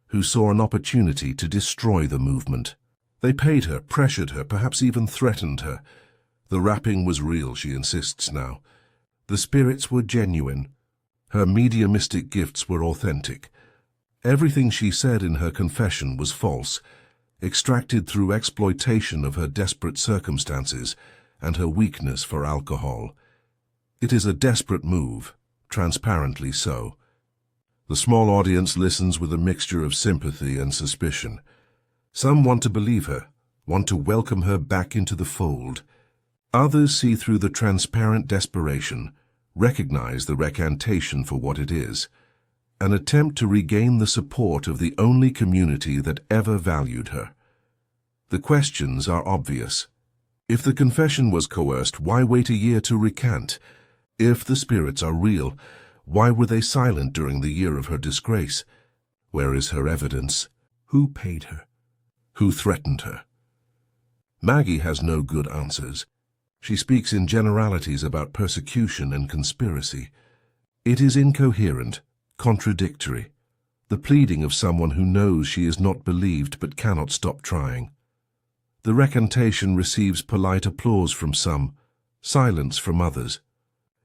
who saw an opportunity to destroy the movement. They paid her, pressured her, perhaps even threatened her. The rapping was real, she insists now. The spirits were genuine. Her mediumistic gifts were authentic. Everything she said in her confession was false, extracted through exploitation of her desperate circumstances and her weakness for alcohol. It is a desperate move, transparently so. The small audience listens with a mixture of sympathy and suspicion. Some want to believe her, want to welcome her back into the fold. Others see through the transparent desperation, recognize the recantation for what it is, an attempt to regain the support of the only community that ever valued her. The questions are obvious. If the confession was coerced, why wait a year to recant? If the spirits are real, why were they silent during the year of her disgrace? Where is her evidence? Who paid her? Who threatened her? Maggie has no good answers. She speaks in generalities about persecution and conspiracy. It is incoherent, contradictory, the pleading of someone who knows she is not believed but cannot stop trying. The recantation receives polite applause from some, silence from others.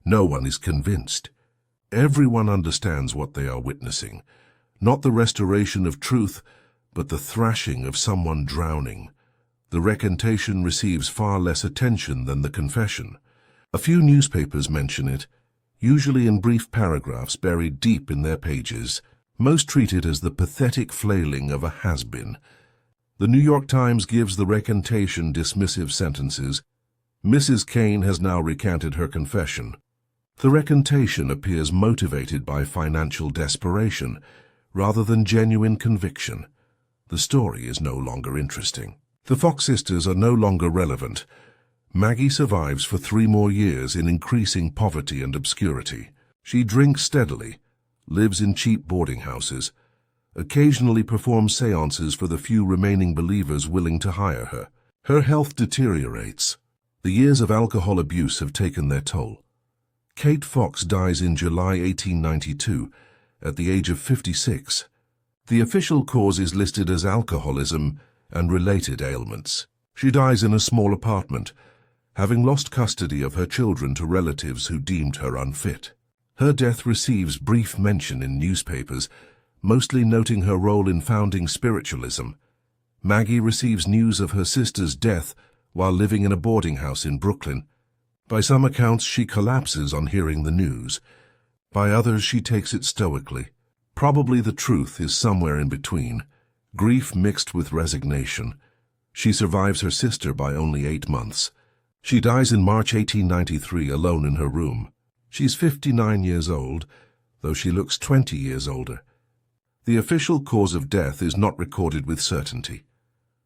No one is convinced. Everyone understands what they are witnessing, not the restoration of truth, but the thrashing of someone drowning. The recantation receives far less attention than the confession. A few newspapers mention it, usually in brief paragraphs buried deep in their pages. Most treat it as the pathetic flailing of a has-been. The New York Times gives the recantation dismissive sentences. Mrs. Kane has now recanted her confession. The recantation appears motivated by financial desperation, rather than genuine conviction. The story is no longer interesting. The Fox sisters are no longer relevant. Maggie survives for 3 more years in increasing poverty and obscurity. She drinks steadily, lives in cheap boarding houses, occasionally performs séances for the few remaining believers willing to hire her. Her health deteriorates. The years of alcohol abuse have taken their toll. Kate Fox dies in July 1892, at the age of 56. The official cause is listed as alcoholism and related ailments. She dies in a small apartment, having lost custody of her children to relatives who deemed her unfit. Her death receives brief mention in newspapers, mostly noting her role in founding Spiritualism. Maggie receives news of her sister's death while living in a boarding house in Brooklyn. By some accounts, she collapses on hearing the news. By others, she takes it stoically. Probably the truth is somewhere in between, grief mixed with resignation. She survives her sister by only 8 months. She dies in March 1893 alone in her room. She's 59 years old, though she looks 20 years older. The official cause of death is not recorded with certainty.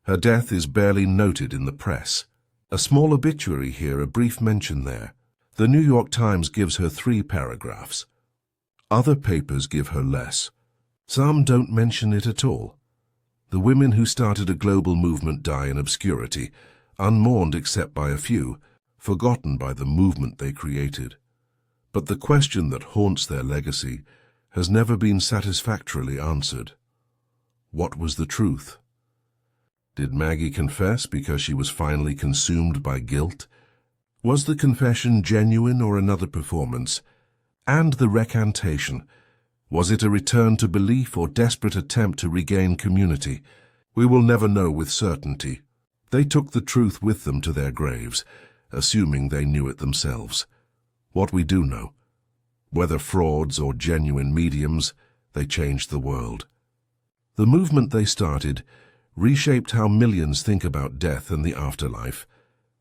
Her death is barely noted in the press. A small obituary here, a brief mention there. The New York Times gives her 3 paragraphs. Other papers give her less. Some don't mention it at all. The women who started a global movement die in obscurity, unmourned except by a few, forgotten by the movement they created. But the question that haunts their legacy has never been satisfactorily answered. What was the truth? Did Maggie confess because she was finally consumed by guilt? Was the confession genuine or another performance? And the recantation, was it a return to belief or desperate attempt to regain community? We will never know with certainty. They took the truth with them to their graves, assuming they knew it themselves. What we do know, whether frauds or genuine mediums, they changed the world. The movement they started reshaped how millions think about death and the afterlife,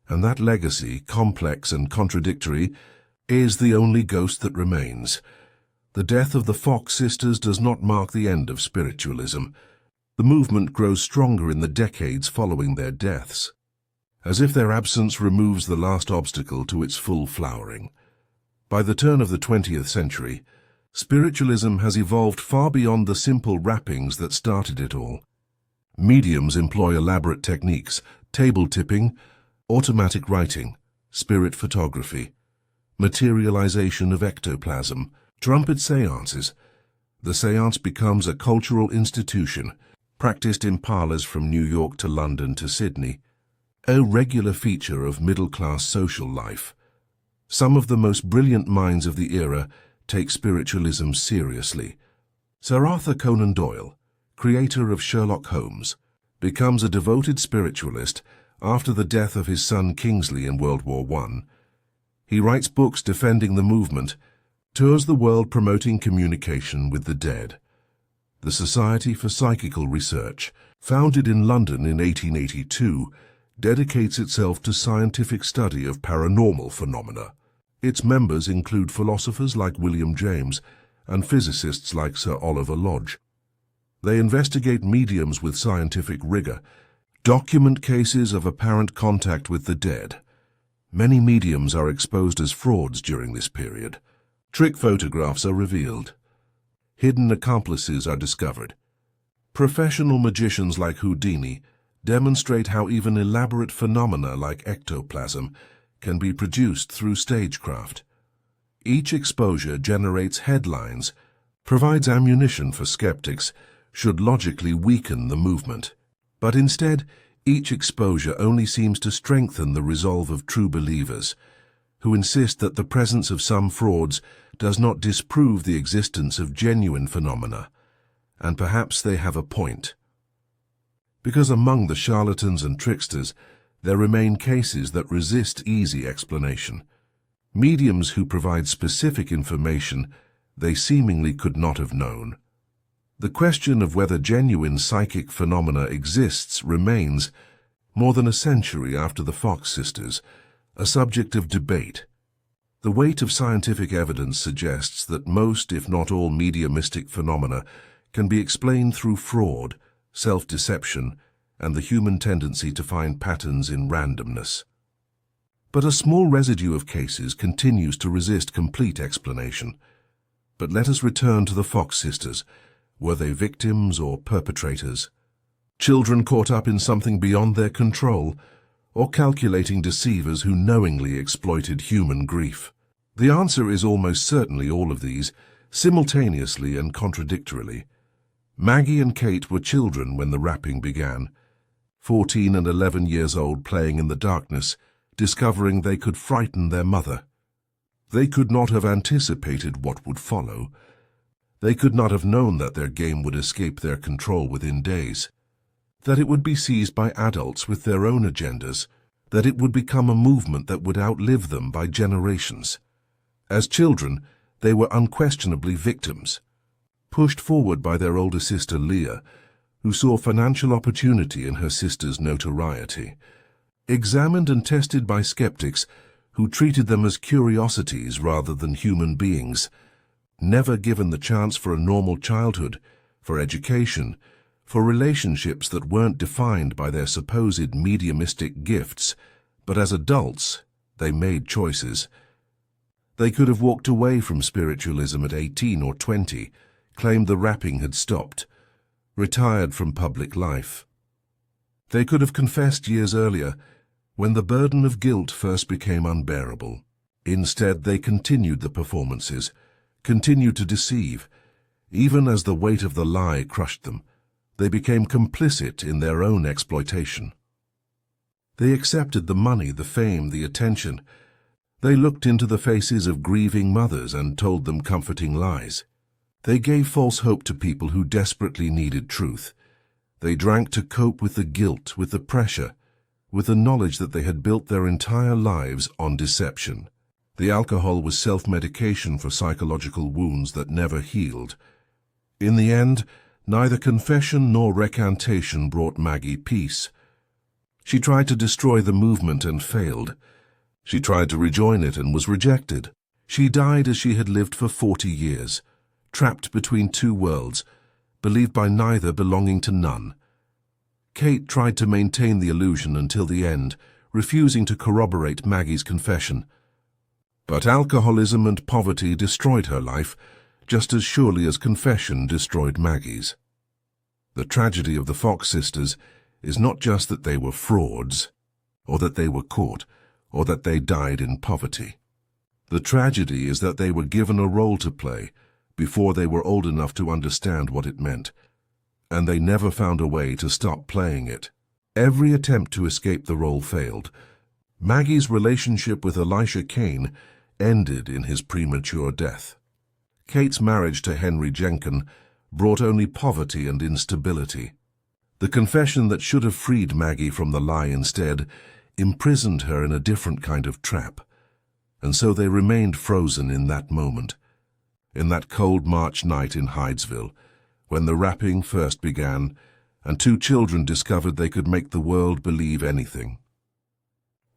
and that legacy, complex and contradictory, is the only ghost that remains. The death of the Fox sisters does not mark the end of spiritualism. The movement grows stronger in the decades following their deaths, as if their absence removes the last obstacle to its full flowering. By the turn of the 20th century, spiritualism has evolved far beyond the simple wrappings that started it all. Mediums employ elaborate techniques: table tipping, automatic writing, spirit photography, materialization of ectoplasm, trumpet séances. The séance becomes a cultural institution, practiced in parlors from New York to London to Sydney, a regular feature of middle-class social life. Some of the most brilliant minds of the era take spiritualism seriously. Sir Arthur Conan Doyle, creator of Sherlock Holmes, becomes a devoted spiritualist after the death of his son Kingsley in World War I. He writes books defending the movement, tours the world promoting communication with the dead. The Society for Psychical Research, founded in London in 1882, dedicates itself to scientific study of paranormal phenomena. Its members include philosophers like William James and physicists like Sir Oliver Lodge. They investigate mediums with scientific rigor, document cases of apparent contact with the dead. Many mediums are exposed as frauds during this period. Trick photographs are revealed. Hidden accomplices are discovered. Professional magicians like Houdini demonstrate how even elaborate phenomena like ectoplasm can be produced through stagecraft. Each exposure generates headlines, provides ammunition for skeptics, should logically weaken the movement. But instead, each exposure only seems to strengthen the resolve of true believers, who insist that the presence of some frauds does not disprove the existence of genuine phenomena. And perhaps they have a point. Because among the charlatans and tricksters, there remain cases that resist easy explanation. Mediums who provide specific information they seemingly could not have known. The question of whether genuine psychic phenomena exists remains, more than a century after the Fox sisters, a subject of debate. The weight of scientific evidence suggests that most, if not all, mediumistic phenomena can be explained through fraud, self-deception, and the human tendency to find patterns in randomness. But a small residue of cases continues to resist complete explanation. But let us return to the Fox sisters. Were they victims or perpetrators? Children caught up in something beyond their control, or calculating deceivers who knowingly exploited human grief? The answer is almost certainly all of these, simultaneously and contradictorily. Maggie and Kate were children when the rapping began, 14 and 11 years old, playing in the darkness, discovering they could frighten their mother. They could not have anticipated what would follow. They could not have known that their game would escape their control within days, that it would be seized by adults with their own agendas, that it would become a movement that would outlive them by generations. As children, they were unquestionably victims, pushed forward by their older sister Leah, who saw financial opportunity in her sister's notoriety, examined and tested by skeptics who treated them as curiosities rather than human beings, never given the chance for a normal childhood, for education, for relationships that weren't defined by their supposed mediumistic gifts, but as adults, they made choices. They could have walked away from spiritualism at 18 or 20, claimed the rapping had stopped, retired from public life. They could have confessed years earlier, when the burden of guilt first became unbearable. Instead, they continued the performances, continued to deceive. Even as the weight of the lie crushed them, they became complicit in their own exploitation. They accepted the money, the fame, the attention. They looked into the faces of grieving mothers and told them comforting lies. They gave false hope to people who desperately needed truth. They drank to cope with the guilt, with the pressure, with the knowledge that they had built their entire lives on deception. The alcohol was self-medication for psychological wounds that never healed. In the end, Neither confession nor recantation brought Maggie peace. She tried to destroy the movement and failed. She tried to rejoin it and was rejected. She died as she had lived for 40 years, trapped between two worlds, believed by neither, belonging to none. Kate tried to maintain the illusion until the end, refusing to corroborate Maggie's confession. But alcoholism and poverty destroyed her life, just as surely as confession destroyed Maggie's. The tragedy of the Fox sisters is not just that they were frauds, or that they were caught, or that they died in poverty. The tragedy is that they were given a role to play before they were old enough to understand what it meant, and they never found a way to stop playing it. Every attempt to escape the role failed. Maggie's relationship with Elisha Kane ended in his premature death. Kate's marriage to Henry Jenkin brought only poverty and instability. The confession that should have freed Maggie from the lie instead imprisoned her in a different kind of trap, and so they remained frozen in that moment, in that cold March night in Hydesville, when the rapping first began and two children discovered they could make the world believe anything.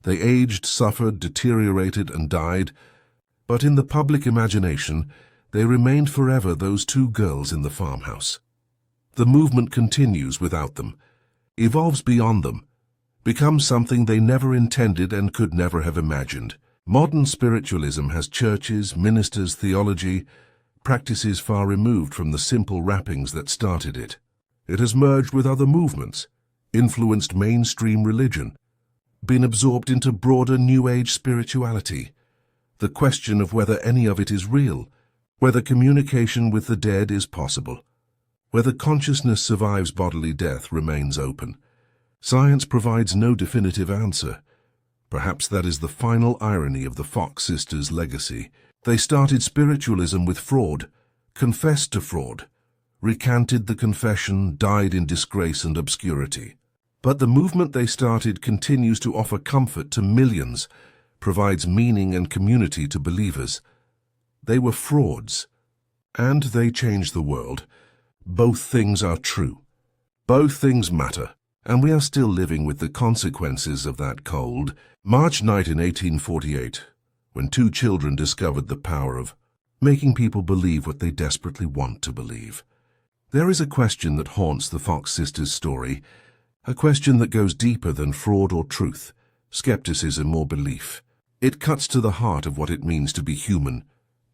They aged, suffered, deteriorated, and died, but in the public imagination, they remained forever those two girls in the farmhouse. The movement continues without them, evolves beyond them, becomes something they never intended and could never have imagined. Modern spiritualism has churches, ministers, theology, practices far removed from the simple wrappings that started it. It has merged with other movements, influenced mainstream religion, been absorbed into broader New Age spirituality. The question of whether any of it is real, whether communication with the dead is possible, whether consciousness survives bodily death remains open. Science provides no definitive answer. Perhaps that is the final irony of the Fox sisters' legacy. They started spiritualism with fraud, confessed to fraud, recanted the confession, died in disgrace and obscurity. But the movement they started continues to offer comfort to millions, provides meaning and community to believers. They were frauds, and they changed the world. Both things are true. Both things matter, and we are still living with the consequences of that cold March night in 1848, when two children discovered the power of making people believe what they desperately want to believe. There is a question that haunts the Fox sisters' story, a question that goes deeper than fraud or truth, skepticism or belief. It cuts to the heart of what it means to be human,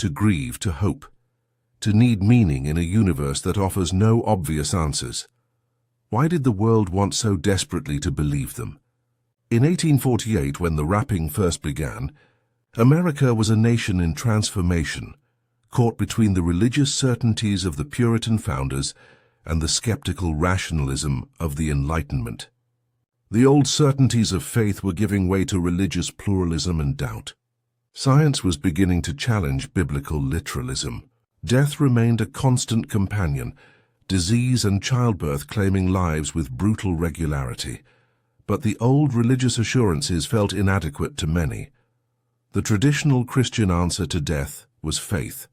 to grieve, to hope, to need meaning in a universe that offers no obvious answers. Why did the world want so desperately to believe them? In 1848, when the rapping first began, America was a nation in transformation, caught between the religious certainties of the Puritan founders and the skeptical rationalism of the Enlightenment. The old certainties of faith were giving way to religious pluralism and doubt. Science was beginning to challenge biblical literalism. Death remained a constant companion, disease and childbirth claiming lives with brutal regularity. But the old religious assurances felt inadequate to many. The traditional Christian answer to death was faith.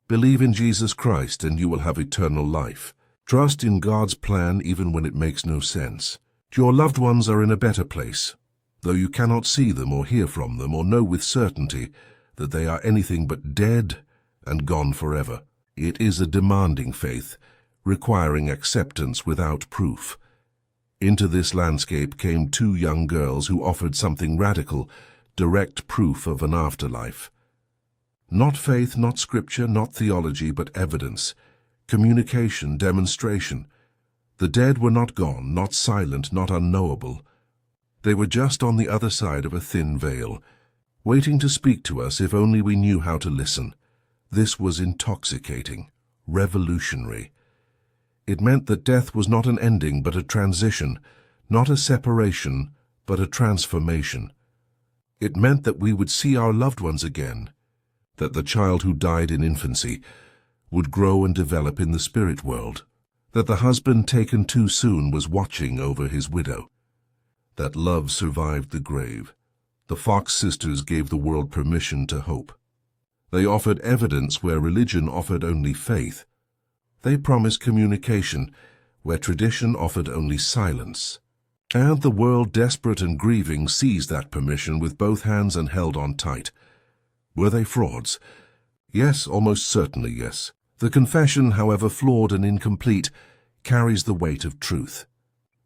Believe in Jesus Christ and you will have eternal life. Trust in God's plan even when it makes no sense. Your loved ones are in a better place, though you cannot see them or hear from them or know with certainty that they are anything but dead and gone forever. It is a demanding faith, requiring acceptance without proof. Into this landscape came two young girls who offered something radical, direct proof of an afterlife. Not faith, not scripture, not theology, but evidence, communication, demonstration. The dead were not gone, not silent, not unknowable. They were just on the other side of a thin veil, waiting to speak to us if only we knew how to listen. This was intoxicating, revolutionary. It meant that death was not an ending but a transition, not a separation but a transformation. It meant that we would see our loved ones again, that the child who died in infancy would grow and develop in the spirit world, that the husband taken too soon was watching over his widow, that love survived the grave. The Fox sisters gave the world permission to hope. They offered evidence where religion offered only faith. They promised communication, where tradition offered only silence. And the world, desperate and grieving, seized that permission with both hands and held on tight. Were they frauds? Yes, almost certainly yes. The confession, however flawed and incomplete, carries the weight of truth.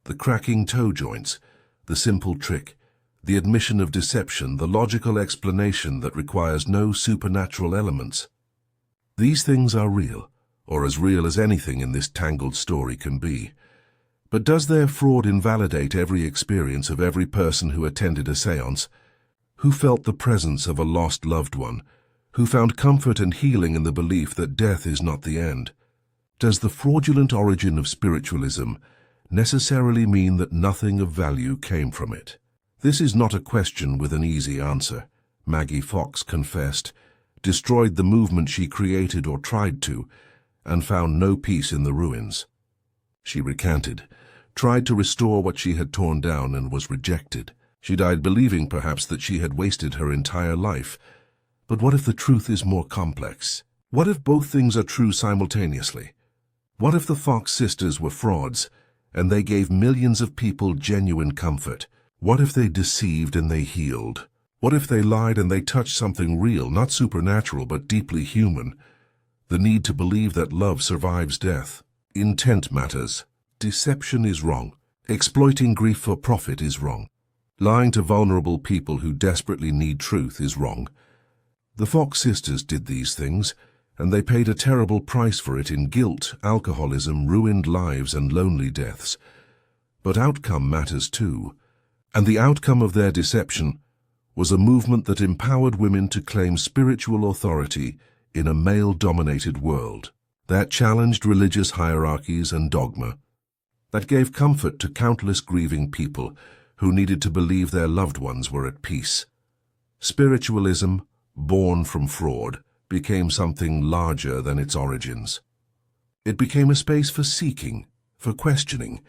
The cracking toe joints, the simple trick, the admission of deception, the logical explanation that requires no supernatural elements. These things are real, or as real as anything in this tangled story can be. But does their fraud invalidate every experience of every person who attended a séance, who felt the presence of a lost loved one, who found comfort and healing in the belief that death is not the end? Does the fraudulent origin of spiritualism necessarily mean that nothing of value came from it? This is not a question with an easy answer. Maggie Fox confessed, destroyed the movement she created or tried to, and found no peace in the ruins. She recanted, tried to restore what she had torn down, and was rejected. She died believing perhaps that she had wasted her entire life. But what if the truth is more complex? What if both things are true simultaneously? What if the Fox sisters were frauds, and they gave millions of people genuine comfort? What if they deceived and they healed? What if they lied and they touched something real, not supernatural but deeply human? The need to believe that love survives death. Intent matters. Deception is wrong. Exploiting grief for profit is wrong. Lying to vulnerable people who desperately need truth is wrong. The Fox sisters did these things, and they paid a terrible price for it in guilt, alcoholism, ruined lives, and lonely deaths. But outcome matters too. And the outcome of their deception was a movement that empowered women to claim spiritual authority in a male-dominated world, that challenged religious hierarchies and dogma, that gave comfort to countless grieving people who needed to believe their loved ones were at peace. Spiritualism, born from fraud, became something larger than its origins. It became a space for seeking, for questioning,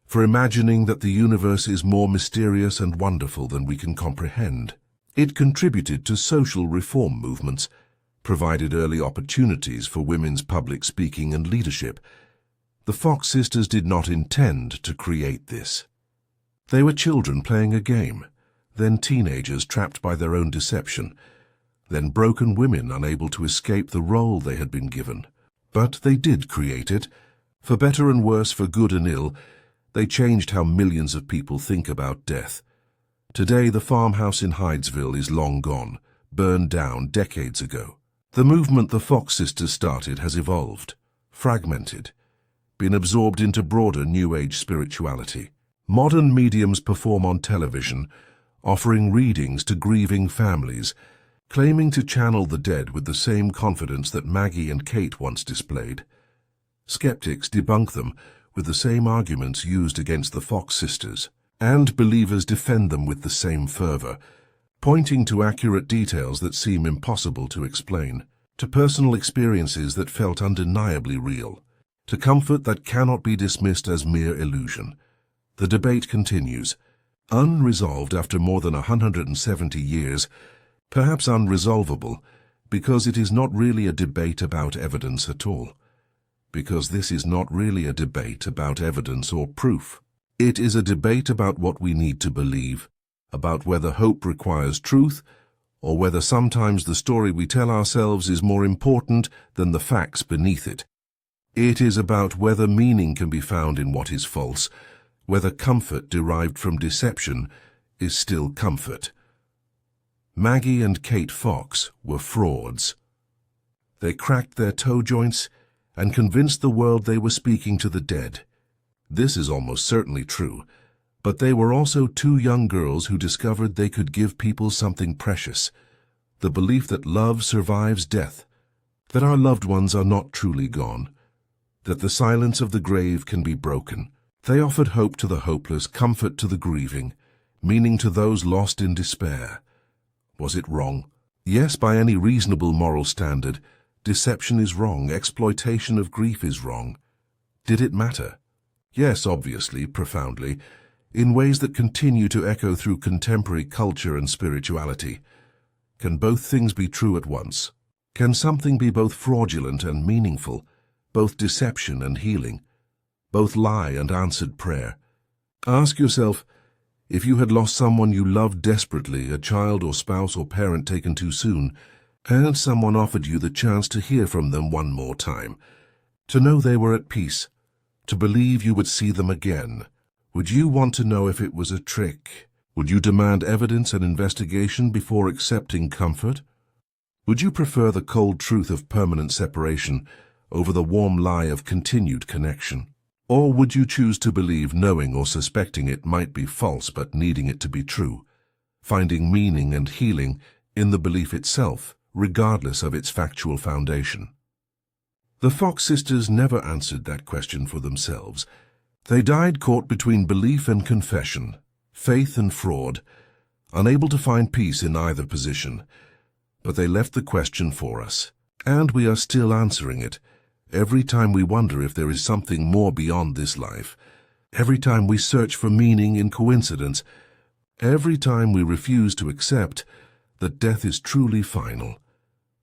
for imagining that the universe is more mysterious and wonderful than we can comprehend. It contributed to social reform movements, provided early opportunities for women's public speaking and leadership. The Fox sisters did not intend to create this. They were children playing a game, then teenagers trapped by their own deception, then broken women unable to escape the role they had been given. But they did create it. For better and worse, for good and ill, they changed how millions of people think about death. Today, the farmhouse in Hydesville is long gone, burned down decades ago. The movement the Fox sisters started has evolved, fragmented, been absorbed into broader New Age spirituality. Modern mediums perform on television, offering readings to grieving families, claiming to channel the dead with the same confidence that Maggie and Kate once displayed. Skeptics debunk them with the same arguments used against the Fox sisters, and believers defend them with the same fervor, pointing to accurate details that seem impossible to explain, to personal experiences that felt undeniably real, to comfort that cannot be dismissed as mere illusion. The debate continues, unresolved after more than 170 years, perhaps unresolvable, because it is not really a debate about evidence at all. Because this is not really a debate about evidence or proof. It is a debate about what we need to believe, about whether hope requires truth, or whether sometimes the story we tell ourselves is more important than the facts beneath it. It is about whether meaning can be found in what is false, whether comfort derived from deception is still comfort. Maggie and Kate Fox were frauds. They cracked their toe joints and convinced the world they were speaking to the dead. This is almost certainly true, but they were also two young girls who discovered they could give people something precious, the belief that love survives death, that our loved ones are not truly gone, that the silence of the grave can be broken. They offered hope to the hopeless, comfort to the grieving, meaning to those lost in despair. Was it wrong? Yes, by any reasonable moral standard. Deception is wrong. Exploitation of grief is wrong. Did it matter? Yes, obviously, profoundly, in ways that continue to echo through contemporary culture and spirituality. Can both things be true at once? Can something be both fraudulent and meaningful, both deception and healing, both lie and answered prayer. Ask yourself, if you had lost someone you loved desperately, a child or spouse or parent taken too soon, and someone offered you the chance to hear from them one more time, to know they were at peace, to believe you would see them again, would you want to know if it was a trick? Would you demand evidence and investigation before accepting comfort? Would you prefer the cold truth of permanent separation over the warm lie of continued connection? Or would you choose to believe, knowing or suspecting it might be false but needing it to be true, finding meaning and healing in the belief itself, regardless of its factual foundation? The Fox sisters never answered that question for themselves. They died caught between belief and confession, faith and fraud, unable to find peace in either position. But they left the question for us, and we are still answering it. Every time we wonder if there is something more beyond this life, every time we search for meaning in coincidence, every time we refuse to accept that death is truly final.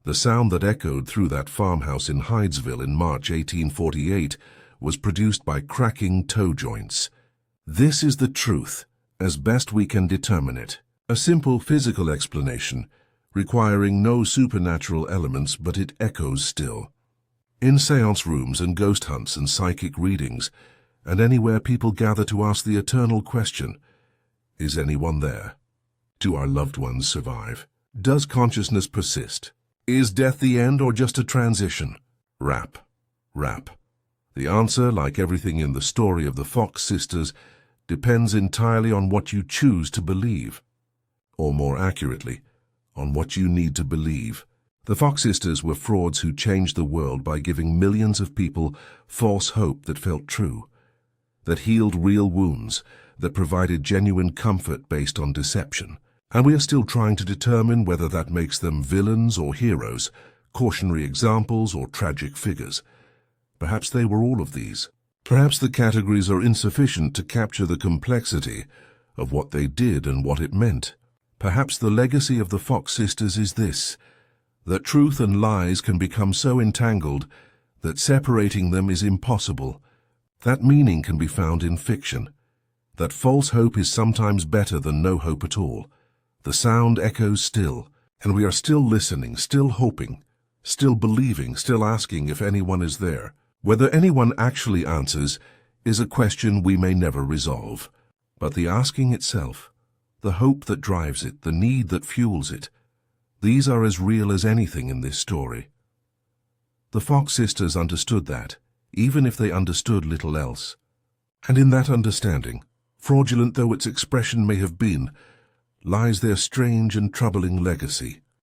The sound that echoed through that farmhouse in Hydesville in March 1848 was produced by cracking toe joints. This is the truth, as best we can determine it. A simple physical explanation, requiring no supernatural elements, but it echoes still. In seance rooms and ghost hunts and psychic readings, and anywhere people gather to ask the eternal question, is anyone there? Do our loved ones survive? Does consciousness persist? Is death the end or just a transition? Rap. The answer, like everything in the story of the Fox sisters, depends entirely on what you choose to believe. Or more accurately, on what you need to believe. The Fox sisters were frauds who changed the world by giving millions of people false hope that felt true, that healed real wounds, that provided genuine comfort based on deception. And we are still trying to determine whether that makes them villains or heroes, cautionary examples or tragic figures. Perhaps they were all of these. Perhaps the categories are insufficient to capture the complexity of what they did and what it meant. Perhaps the legacy of the Fox sisters is this, that truth and lies can become so entangled that separating them is impossible, that meaning can be found in fiction, that false hope is sometimes better than no hope at all. The sound echoes still, and we are still listening, still hoping, still believing, still asking if anyone is there. Whether anyone actually answers is a question we may never resolve. But the asking itself, the hope that drives it, the need that fuels it, these are as real as anything in this story. The Fox sisters understood that, even if they understood little else. And in that understanding, fraudulent though its expression may have been, lies their strange and troubling legacy.